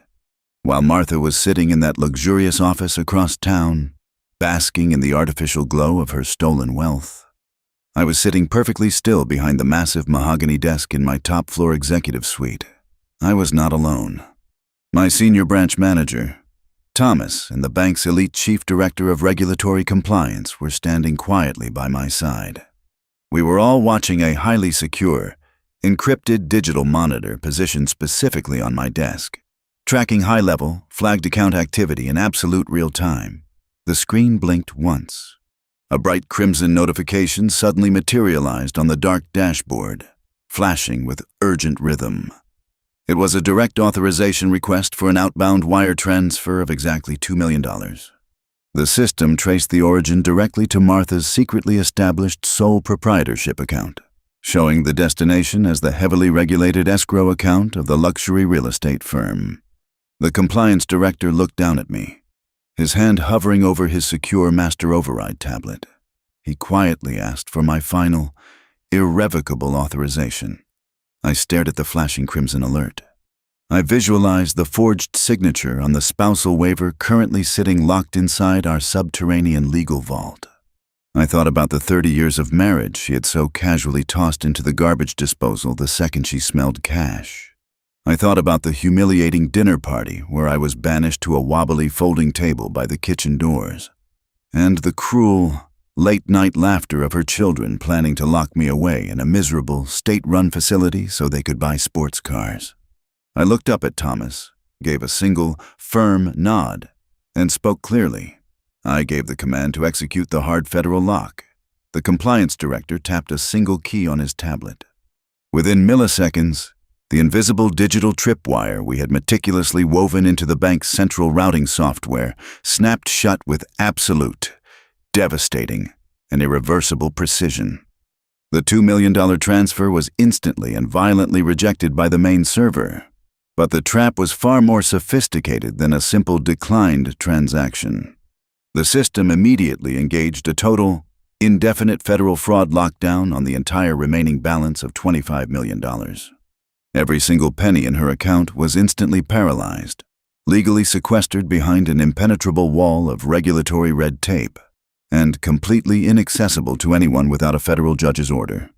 While Martha was sitting in that luxurious office across town, basking in the artificial glow of her stolen wealth, I was sitting perfectly still behind the massive mahogany desk in my top-floor executive suite. I was not alone. My senior branch manager, Thomas, and the bank's elite chief director of regulatory compliance were standing quietly by my side. We were all watching a highly secure, encrypted digital monitor positioned specifically on my desk, tracking high-level, flagged account activity in absolute real time. The screen blinked once. A bright crimson notification suddenly materialized on the dark dashboard, flashing with urgent rhythm. It was a direct authorization request for an outbound wire transfer of exactly $2 million. The system traced the origin directly to Martha's secretly established sole proprietorship account, showing the destination as the heavily regulated escrow account of the luxury real estate firm. The compliance director looked down at me, his hand hovering over his secure master override tablet. He quietly asked for my final, irrevocable authorization. I stared at the flashing crimson alert. I visualized the forged signature on the spousal waiver currently sitting locked inside our subterranean legal vault. I thought about the 30 years of marriage she had so casually tossed into the garbage disposal the second she smelled cash. I thought about the humiliating dinner party where I was banished to a wobbly folding table by the kitchen doors, and the cruel, late-night laughter of her children planning to lock me away in a miserable, state-run facility so they could buy sports cars. I looked up at Thomas, gave a single, firm nod, and spoke clearly. I gave the command to execute the hard federal lock. The compliance director tapped a single key on his tablet. Within milliseconds, the invisible digital tripwire we had meticulously woven into the bank's central routing software snapped shut with absolute, devastating, and irreversible precision. The $2 million transfer was instantly and violently rejected by the main server. But the trap was far more sophisticated than a simple declined transaction. The system immediately engaged a total, indefinite federal fraud lockdown on the entire remaining balance of $25 million. Every single penny in her account was instantly paralyzed, legally sequestered behind an impenetrable wall of regulatory red tape, and completely inaccessible to anyone without a federal judge's order.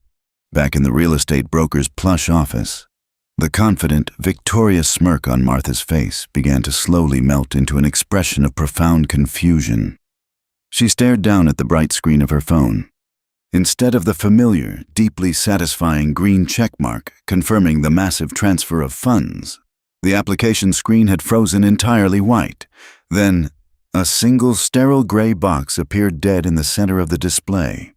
Back in the real estate broker's plush office, the confident, victorious smirk on Martha's face began to slowly melt into an expression of profound confusion. She stared down at the bright screen of her phone. Instead of the familiar, deeply satisfying green checkmark confirming the massive transfer of funds, the application screen had frozen entirely white. Then, a single sterile gray box appeared dead in the center of the display.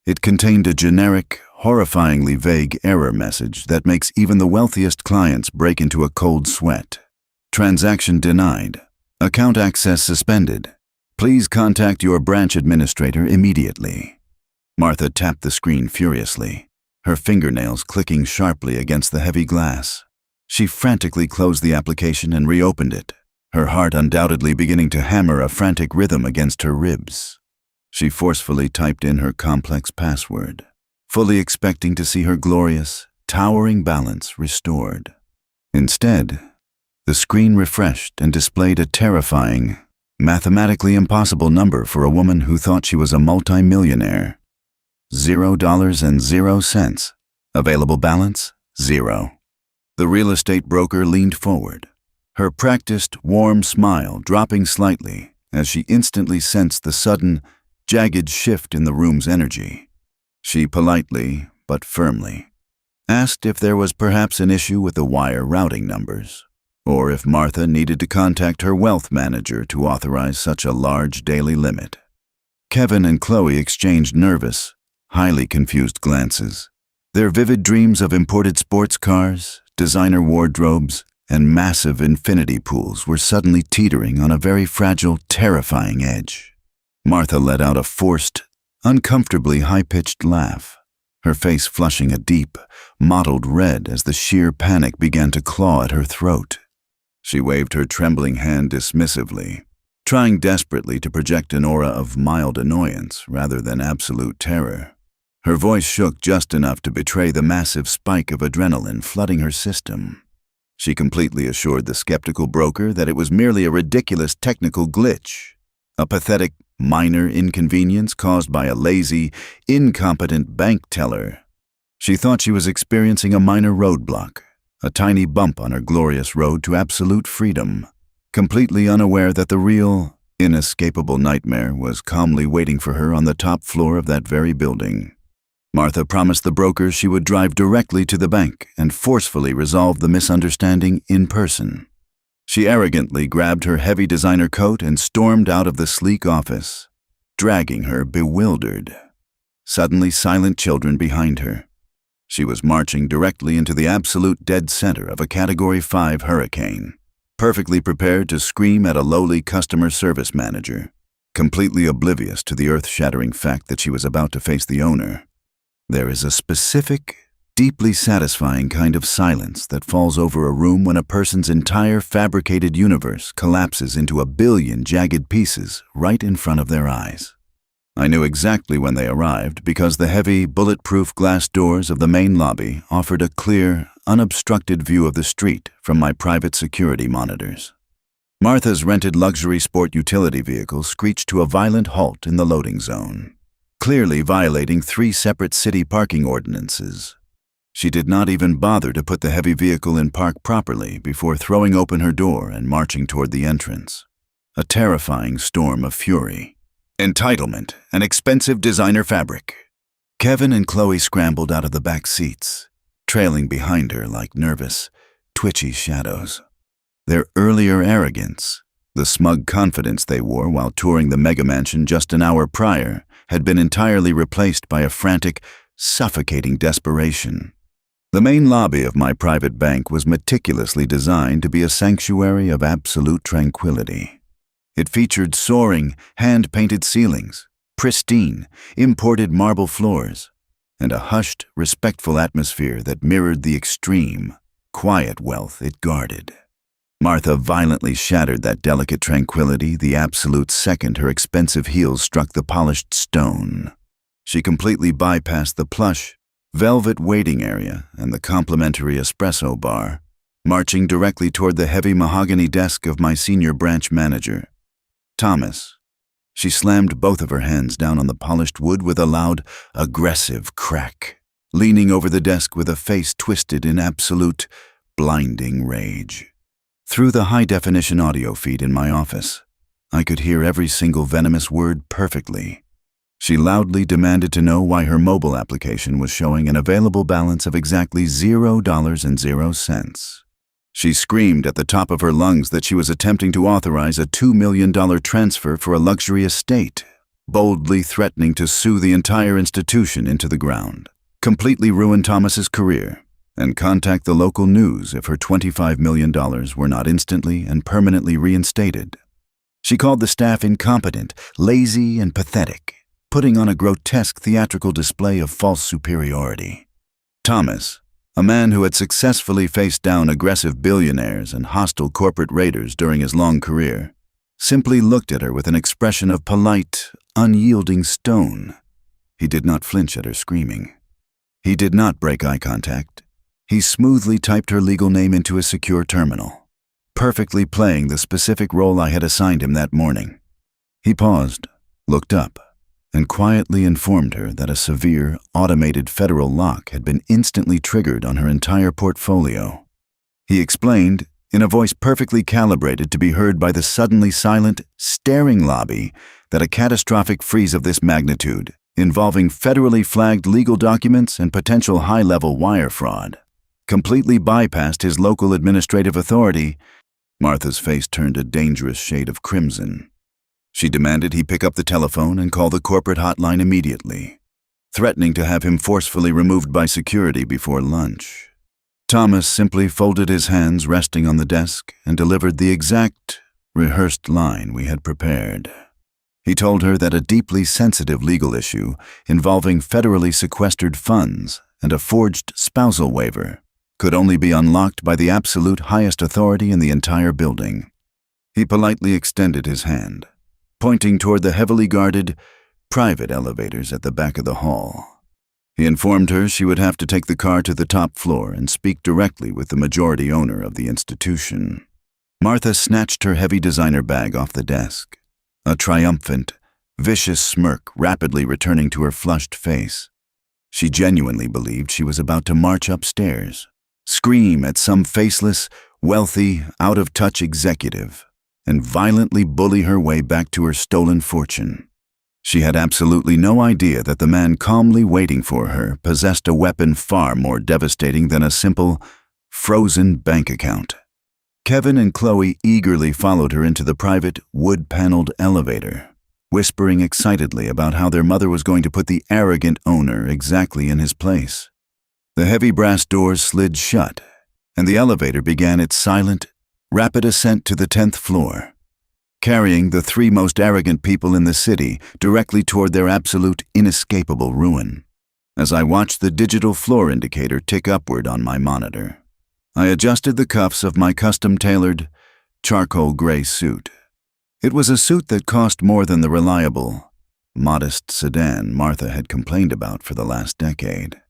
It contained a generic, horrifyingly vague error message that makes even the wealthiest clients break into a cold sweat. Transaction denied. Account access suspended. Please contact your branch administrator immediately. Martha tapped the screen furiously, her fingernails clicking sharply against the heavy glass. She frantically closed the application and reopened it, her heart undoubtedly beginning to hammer a frantic rhythm against her ribs. She forcefully typed in her complex password, fully expecting to see her glorious, towering balance restored. Instead, the screen refreshed and displayed a terrifying, mathematically impossible number for a woman who thought she was a multi-millionaire. $0.00. Available balance, 0. The real estate broker leaned forward, her practiced, warm smile dropping slightly as she instantly sensed the sudden, jagged shift in the room's energy. She politely, but firmly, asked if there was perhaps an issue with the wire routing numbers, or if Martha needed to contact her wealth manager to authorize such a large daily limit. Kevin and Chloe exchanged nervous, highly confused glances. Their vivid dreams of imported sports cars, designer wardrobes, and massive infinity pools were suddenly teetering on a very fragile, terrifying edge. Martha let out a forced, uncomfortably high-pitched laugh, her face flushing a deep, mottled red as the sheer panic began to claw at her throat. She waved her trembling hand dismissively, trying desperately to project an aura of mild annoyance rather than absolute terror. Her voice shook just enough to betray the massive spike of adrenaline flooding her system. She completely assured the skeptical broker that it was merely a ridiculous technical glitch, a pathetic, minor inconvenience caused by a lazy, incompetent bank teller. She thought she was experiencing a minor roadblock, a tiny bump on her glorious road to absolute freedom, completely unaware that the real, inescapable nightmare was calmly waiting for her on the top floor of that very building. Martha promised the broker she would drive directly to the bank and forcefully resolve the misunderstanding in person. She arrogantly grabbed her heavy designer coat and stormed out of the sleek office, dragging her bewildered, suddenly silent children behind her. She was marching directly into the absolute dead center of a Category 5 hurricane, perfectly prepared to scream at a lowly customer service manager, completely oblivious to the earth-shattering fact that she was about to face the owner. There is a specific, deeply satisfying kind of silence that falls over a room when a person's entire fabricated universe collapses into a billion jagged pieces right in front of their eyes. I knew exactly when they arrived because the heavy, bulletproof glass doors of the main lobby offered a clear, unobstructed view of the street from my private security monitors. Martha's rented luxury sport utility vehicle screeched to a violent halt in the loading zone, clearly violating 3 separate city parking ordinances. She did not even bother to put the heavy vehicle in park properly before throwing open her door and marching toward the entrance. A terrifying storm of fury. Entitlement, an expensive designer fabric. Kevin and Chloe scrambled out of the back seats, trailing behind her like nervous, twitchy shadows. Their earlier arrogance, the smug confidence they wore while touring the mega mansion just an hour prior, had been entirely replaced by a frantic, suffocating desperation. The main lobby of my private bank was meticulously designed to be a sanctuary of absolute tranquility. It featured soaring, hand-painted ceilings, pristine, imported marble floors, and a hushed, respectful atmosphere that mirrored the extreme, quiet wealth it guarded. Martha violently shattered that delicate tranquility the absolute second her expensive heels struck the polished stone. She completely bypassed the plush, velvet waiting area and the complimentary espresso bar, marching directly toward the heavy mahogany desk of my senior branch manager, Thomas. She slammed both of her hands down on the polished wood with a loud, aggressive crack, leaning over the desk with a face twisted in absolute, blinding rage. Through the high-definition audio feed in my office, I could hear every single venomous word perfectly. She loudly demanded to know why her mobile application was showing an available balance of exactly $0.00. She screamed at the top of her lungs that she was attempting to authorize a $2 million transfer for a luxury estate, boldly threatening to sue the entire institution into the ground, completely ruin Thomas's career, and contact the local news if her $25 million were not instantly and permanently reinstated. She called the staff incompetent, lazy, and pathetic, putting on a grotesque theatrical display of false superiority. Thomas, a man who had successfully faced down aggressive billionaires and hostile corporate raiders during his long career, simply looked at her with an expression of polite, unyielding stone. He did not flinch at her screaming. He did not break eye contact. He smoothly typed her legal name into a secure terminal, perfectly playing the specific role I had assigned him that morning. He paused, looked up, and quietly informed her that a severe, automated federal lock had been instantly triggered on her entire portfolio. He explained, in a voice perfectly calibrated to be heard by the suddenly silent, staring lobby, that a catastrophic freeze of this magnitude, involving federally flagged legal documents and potential high-level wire fraud, completely bypassed his local administrative authority. Martha's face turned a dangerous shade of crimson. She demanded he pick up the telephone and call the corporate hotline immediately, threatening to have him forcefully removed by security before lunch. Thomas simply folded his hands resting on the desk and delivered the exact, rehearsed line we had prepared. He told her that a deeply sensitive legal issue involving federally sequestered funds and a forged spousal waiver could only be unlocked by the absolute highest authority in the entire building. He politely extended his hand, pointing toward the heavily guarded, private elevators at the back of the hall. He informed her she would have to take the car to the top floor and speak directly with the majority owner of the institution. Martha snatched her heavy designer bag off the desk, a triumphant, vicious smirk rapidly returning to her flushed face. She genuinely believed she was about to march upstairs, scream at some faceless, wealthy, out-of-touch executive, and violently bully her way back to her stolen fortune. She had absolutely no idea that the man calmly waiting for her possessed a weapon far more devastating than a simple, frozen bank account. Kevin and Chloe eagerly followed her into the private, wood-paneled elevator, whispering excitedly about how their mother was going to put the arrogant owner exactly in his place. The heavy brass doors slid shut, and the elevator began its silent, rapid ascent to the 10th floor, carrying the three most arrogant people in the city directly toward their absolute, inescapable ruin. As I watched the digital floor indicator tick upward on my monitor, I adjusted the cuffs of my custom-tailored, charcoal gray suit. It was a suit that cost more than the reliable, modest sedan Martha had complained about for the last decade.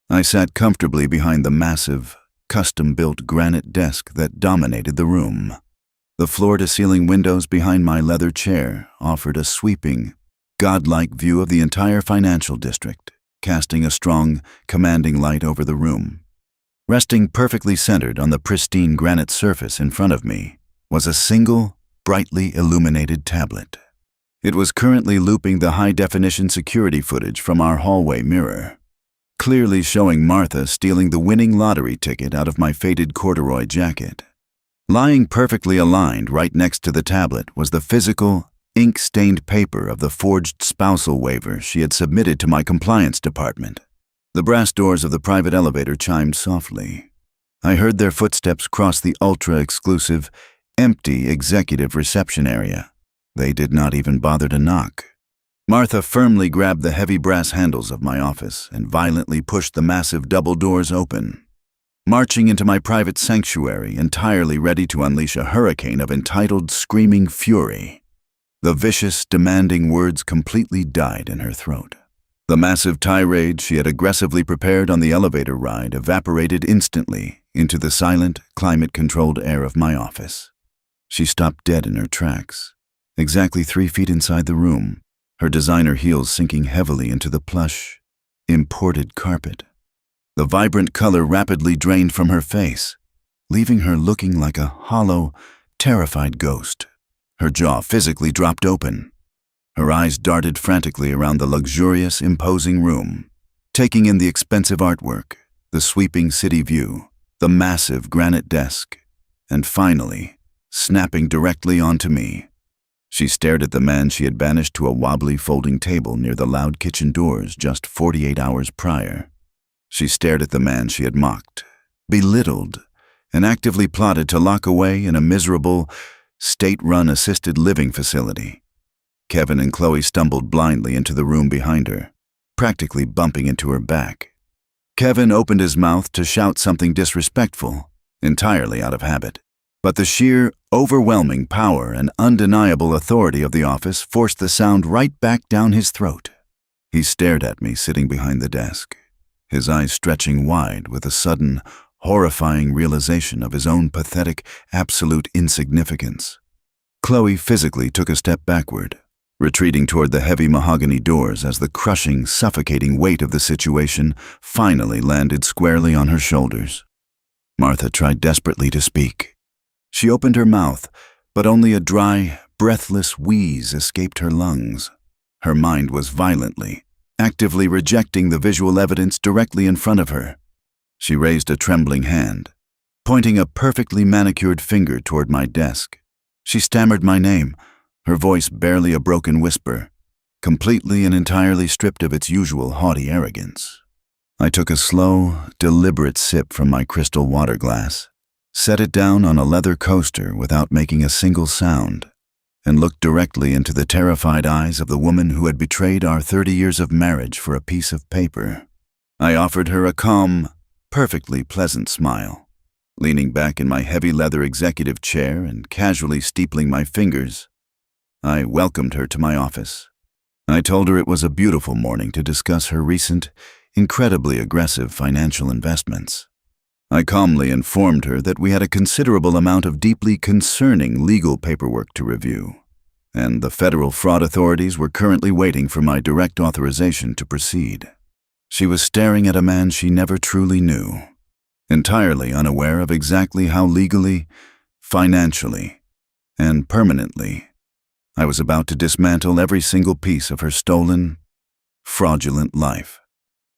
I sat comfortably behind the massive, custom-built granite desk that dominated the room. The floor-to-ceiling windows behind my leather chair offered a sweeping, godlike view of the entire financial district, casting a strong, commanding light over the room. Resting perfectly centered on the pristine granite surface in front of me was a single, brightly illuminated tablet. It was currently looping the high-definition security footage from our hallway mirror, clearly showing Martha stealing the winning lottery ticket out of my faded corduroy jacket. Lying perfectly aligned right next to the tablet was the physical, ink-stained paper of the forged spousal waiver she had submitted to my compliance department. The brass doors of the private elevator chimed softly. I heard their footsteps cross the ultra-exclusive, empty executive reception area. They did not even bother to knock. Martha firmly grabbed the heavy brass handles of my office and violently pushed the massive double doors open. marching into my private sanctuary, entirely ready to unleash a hurricane of entitled, screaming fury. The vicious, demanding words completely died in her throat. The massive tirade she had aggressively prepared on the elevator ride evaporated instantly into the silent, climate-controlled air of my office. She stopped dead in her tracks, exactly 3 feet inside the room, her designer heels sinking heavily into the plush, imported carpet. The vibrant color rapidly drained from her face, leaving her looking like a hollow, terrified ghost. Her jaw physically dropped open. Her eyes darted frantically around the luxurious, imposing room, taking in the expensive artwork, the sweeping city view, the massive granite desk, and finally, snapping directly onto me. She stared at the man she had banished to a wobbly folding table near the loud kitchen doors just 48 hours prior. She stared at the man she had mocked, belittled, and actively plotted to lock away in a miserable, state-run assisted living facility. Kevin and Chloe stumbled blindly into the room behind her, practically bumping into her back. Kevin opened his mouth to shout something disrespectful, entirely out of habit. But the sheer, overwhelming power and undeniable authority of the office forced the sound right back down his throat. He stared at me sitting behind the desk, his eyes stretching wide with a sudden, horrifying realization of his own pathetic, absolute insignificance. Chloe physically took a step backward, retreating toward the heavy mahogany doors as the crushing, suffocating weight of the situation finally landed squarely on her shoulders. Martha tried desperately to speak. She opened her mouth, but only a dry, breathless wheeze escaped her lungs. Her mind was violently, actively rejecting the visual evidence directly in front of her. She raised a trembling hand, pointing a perfectly manicured finger toward my desk. She stammered my name, her voice barely a broken whisper, completely and entirely stripped of its usual haughty arrogance. I took a slow, deliberate sip from my crystal water glass, set it down on a leather coaster without making a single sound, and looked directly into the terrified eyes of the woman who had betrayed our 30 years of marriage for a piece of paper. I offered her a calm, perfectly pleasant smile. Leaning back in my heavy leather executive chair and casually steepling my fingers, I welcomed her to my office. I told her it was a beautiful morning to discuss her recent, incredibly aggressive financial investments. I calmly informed her that we had a considerable amount of deeply concerning legal paperwork to review, and the federal fraud authorities were currently waiting for my direct authorization to proceed. She was staring at a man she never truly knew, entirely unaware of exactly how legally, financially, and permanently I was about to dismantle every single piece of her stolen, fraudulent life.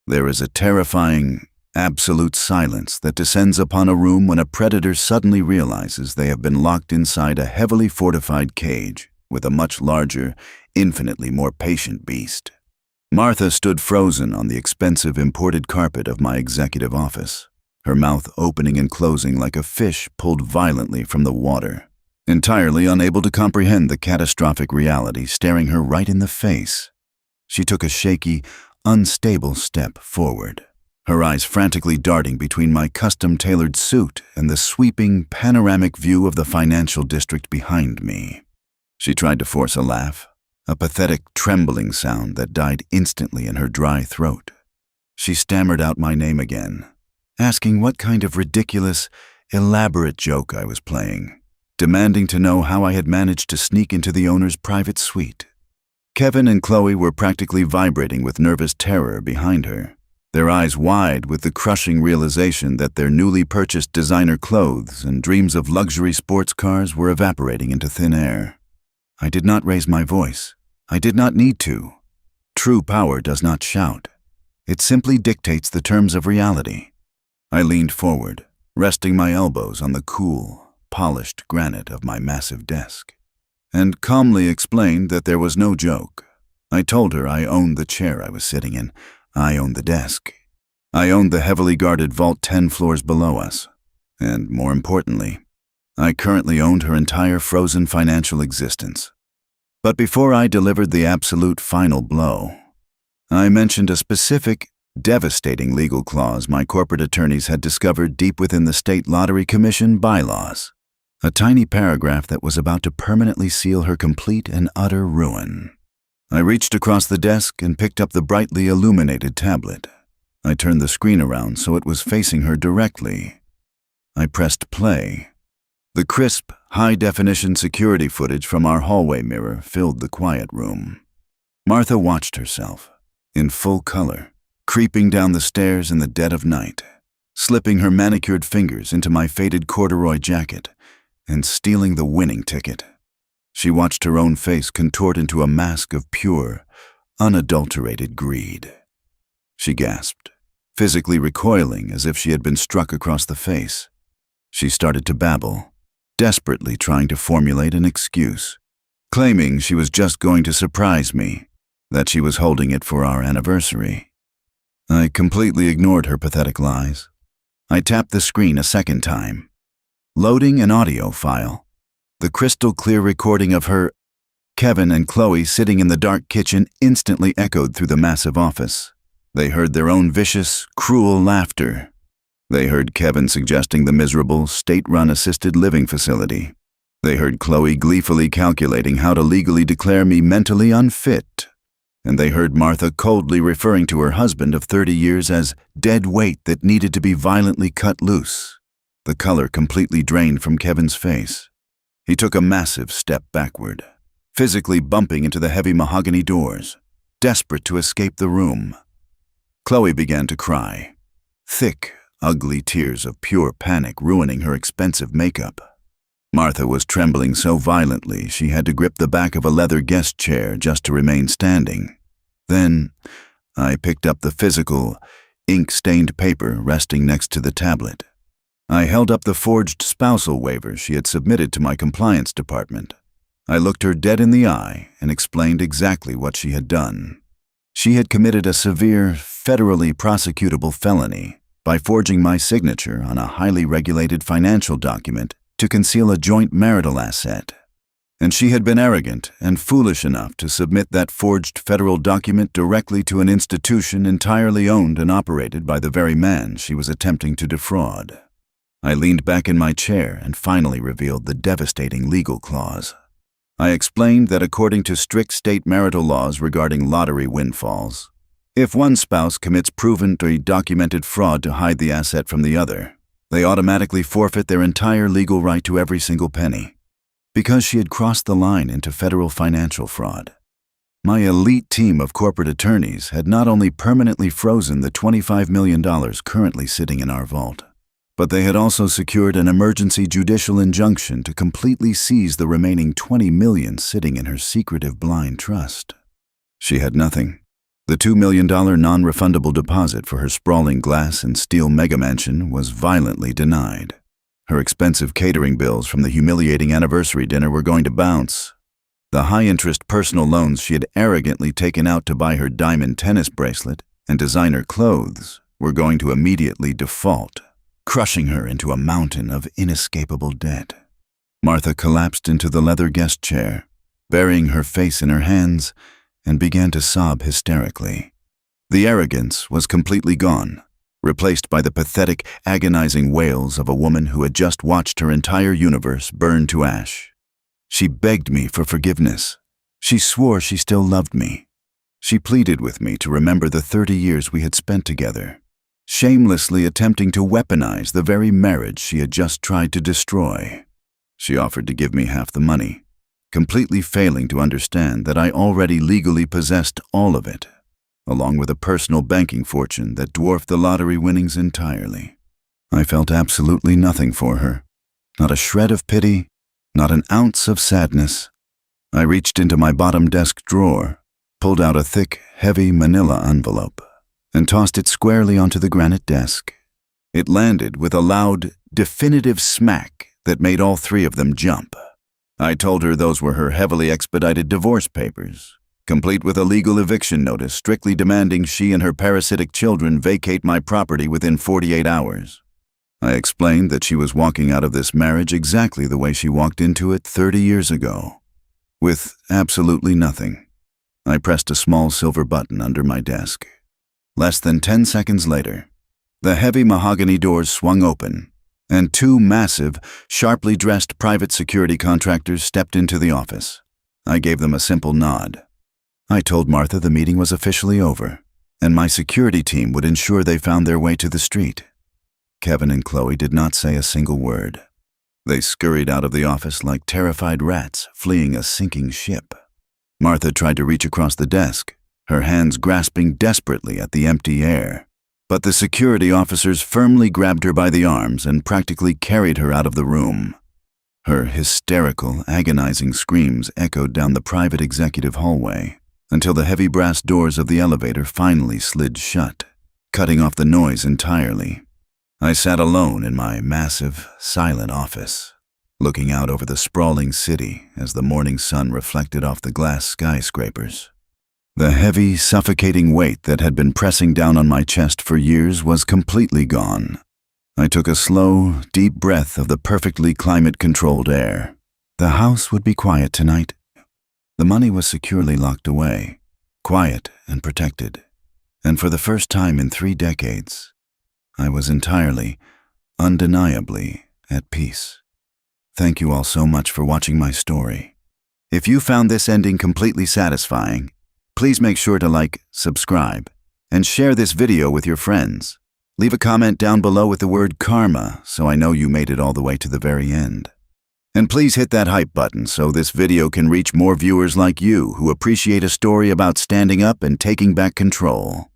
There is a terrifying, absolute silence that descends upon a room when a predator suddenly realizes they have been locked inside a heavily fortified cage with a much larger, infinitely more patient beast. Martha stood frozen on the expensive imported carpet of my executive office, her mouth opening and closing like a fish pulled violently from the water, entirely unable to comprehend the catastrophic reality staring her right in the face. She took a shaky, unstable step forward, her eyes frantically darting between my custom-tailored suit and the sweeping, panoramic view of the financial district behind me. She tried to force a laugh, a pathetic, trembling sound that died instantly in her dry throat. She stammered out my name again, asking what kind of ridiculous, elaborate joke I was playing, demanding to know how I had managed to sneak into the owner's private suite. Kevin and Chloe were practically vibrating with nervous terror behind her, their eyes wide with the crushing realization that their newly purchased designer clothes and dreams of luxury sports cars were evaporating into thin air. I did not raise my voice. I did not need to. True power does not shout. It simply dictates the terms of reality. I leaned forward, resting my elbows on the cool, polished granite of my massive desk, and calmly explained that there was no joke. I told her I owned the chair I was sitting in. I owned the desk. I owned the heavily guarded vault 10 floors below us. And more importantly, I currently owned her entire frozen financial existence. But before I delivered the absolute final blow, I mentioned a specific, devastating legal clause my corporate attorneys had discovered deep within the State Lottery Commission bylaws. A tiny paragraph that was about to permanently seal her complete and utter ruin. I reached across the desk and picked up the brightly illuminated tablet. I turned the screen around so it was facing her directly. I pressed play. The crisp, high-definition security footage from our hallway mirror filled the quiet room. Martha watched herself, in full color, creeping down the stairs in the dead of night, slipping her manicured fingers into my faded corduroy jacket, and stealing the winning ticket. She watched her own face contort into a mask of pure, unadulterated greed. She gasped, physically recoiling as if she had been struck across the face. She started to babble, desperately trying to formulate an excuse, claiming she was just going to surprise me, that she was holding it for our anniversary. I completely ignored her pathetic lies. I tapped the screen a second time. Loading an audio file. The crystal-clear recording of her, Kevin and Chloe sitting in the dark kitchen instantly echoed through the massive office. They heard their own vicious, cruel laughter. They heard Kevin suggesting the miserable, state-run assisted living facility. They heard Chloe gleefully calculating how to legally declare me mentally unfit. And they heard Martha coldly referring to her husband of 30 years as dead weight that needed to be violently cut loose. The color completely drained from Kevin's face. He took a massive step backward, physically bumping into the heavy mahogany doors, desperate to escape the room. Chloe began to cry, thick, ugly tears of pure panic ruining her expensive makeup. Martha was trembling so violently she had to grip the back of a leather guest chair just to remain standing. Then, I picked up the physical, ink-stained paper resting next to the tablet. I held up the forged spousal waiver she had submitted to my compliance department. I looked her dead in the eye and explained exactly what she had done. She had committed a severe, federally prosecutable felony by forging my signature on a highly regulated financial document to conceal a joint marital asset. And she had been arrogant and foolish enough to submit that forged federal document directly to an institution entirely owned and operated by the very man she was attempting to defraud. I leaned back in my chair and finally revealed the devastating legal clause. I explained that according to strict state marital laws regarding lottery windfalls, if one spouse commits proven or documented fraud to hide the asset from the other, they automatically forfeit their entire legal right to every single penny. Because she had crossed the line into federal financial fraud, my elite team of corporate attorneys had not only permanently frozen the $25 million currently sitting in our vault, but they had also secured an emergency judicial injunction to completely seize the remaining $20 million sitting in her secretive blind trust. She had nothing. The $2 million non-refundable deposit for her sprawling glass and steel mega-mansion was violently denied. Her expensive catering bills from the humiliating anniversary dinner were going to bounce. The high-interest personal loans she had arrogantly taken out to buy her diamond tennis bracelet and designer clothes were going to immediately default, crushing her into a mountain of inescapable debt. Martha collapsed into the leather guest chair, burying her face in her hands, and began to sob hysterically. The arrogance was completely gone, replaced by the pathetic, agonizing wails of a woman who had just watched her entire universe burn to ash. She begged me for forgiveness. She swore she still loved me. She pleaded with me to remember the 30 years we had spent together, shamelessly attempting to weaponize the very marriage she had just tried to destroy. She offered to give me half the money, completely failing to understand that I already legally possessed all of it, along with a personal banking fortune that dwarfed the lottery winnings entirely. I felt absolutely nothing for her, not a shred of pity, not an ounce of sadness. I reached into my bottom desk drawer, pulled out a thick, heavy manila envelope, and tossed it squarely onto the granite desk. It landed with a loud, definitive smack that made all three of them jump. I told her those were her heavily expedited divorce papers, complete with a legal eviction notice strictly demanding she and her parasitic children vacate my property within 48 hours. I explained that she was walking out of this marriage exactly the way she walked into it 30 years ago, with absolutely nothing. I pressed a small silver button under my desk. Less than 10 seconds later, the heavy mahogany doors swung open, and two massive, sharply dressed private security contractors stepped into the office. I gave them a simple nod. I told Martha the meeting was officially over, and my security team would ensure they found their way to the street. Kevin and Chloe did not say a single word. They scurried out of the office like terrified rats fleeing a sinking ship. Martha tried to reach across the desk, her hands grasping desperately at the empty air. But the security officers firmly grabbed her by the arms and practically carried her out of the room. Her hysterical, agonizing screams echoed down the private executive hallway until the heavy brass doors of the elevator finally slid shut, cutting off the noise entirely. I sat alone in my massive, silent office, looking out over the sprawling city as the morning sun reflected off the glass skyscrapers. The heavy, suffocating weight that had been pressing down on my chest for years was completely gone. I took a slow, deep breath of the perfectly climate-controlled air. The house would be quiet tonight. The money was securely locked away, quiet and protected. And for the first time in 3 decades, I was entirely, undeniably at peace. Thank you all so much for watching my story. If you found this ending completely satisfying, please make sure to like, subscribe, and share this video with your friends. Leave a comment down below with the word karma so I know you made it all the way to the very end. And please hit that hype button so this video can reach more viewers like you who appreciate a story about standing up and taking back control.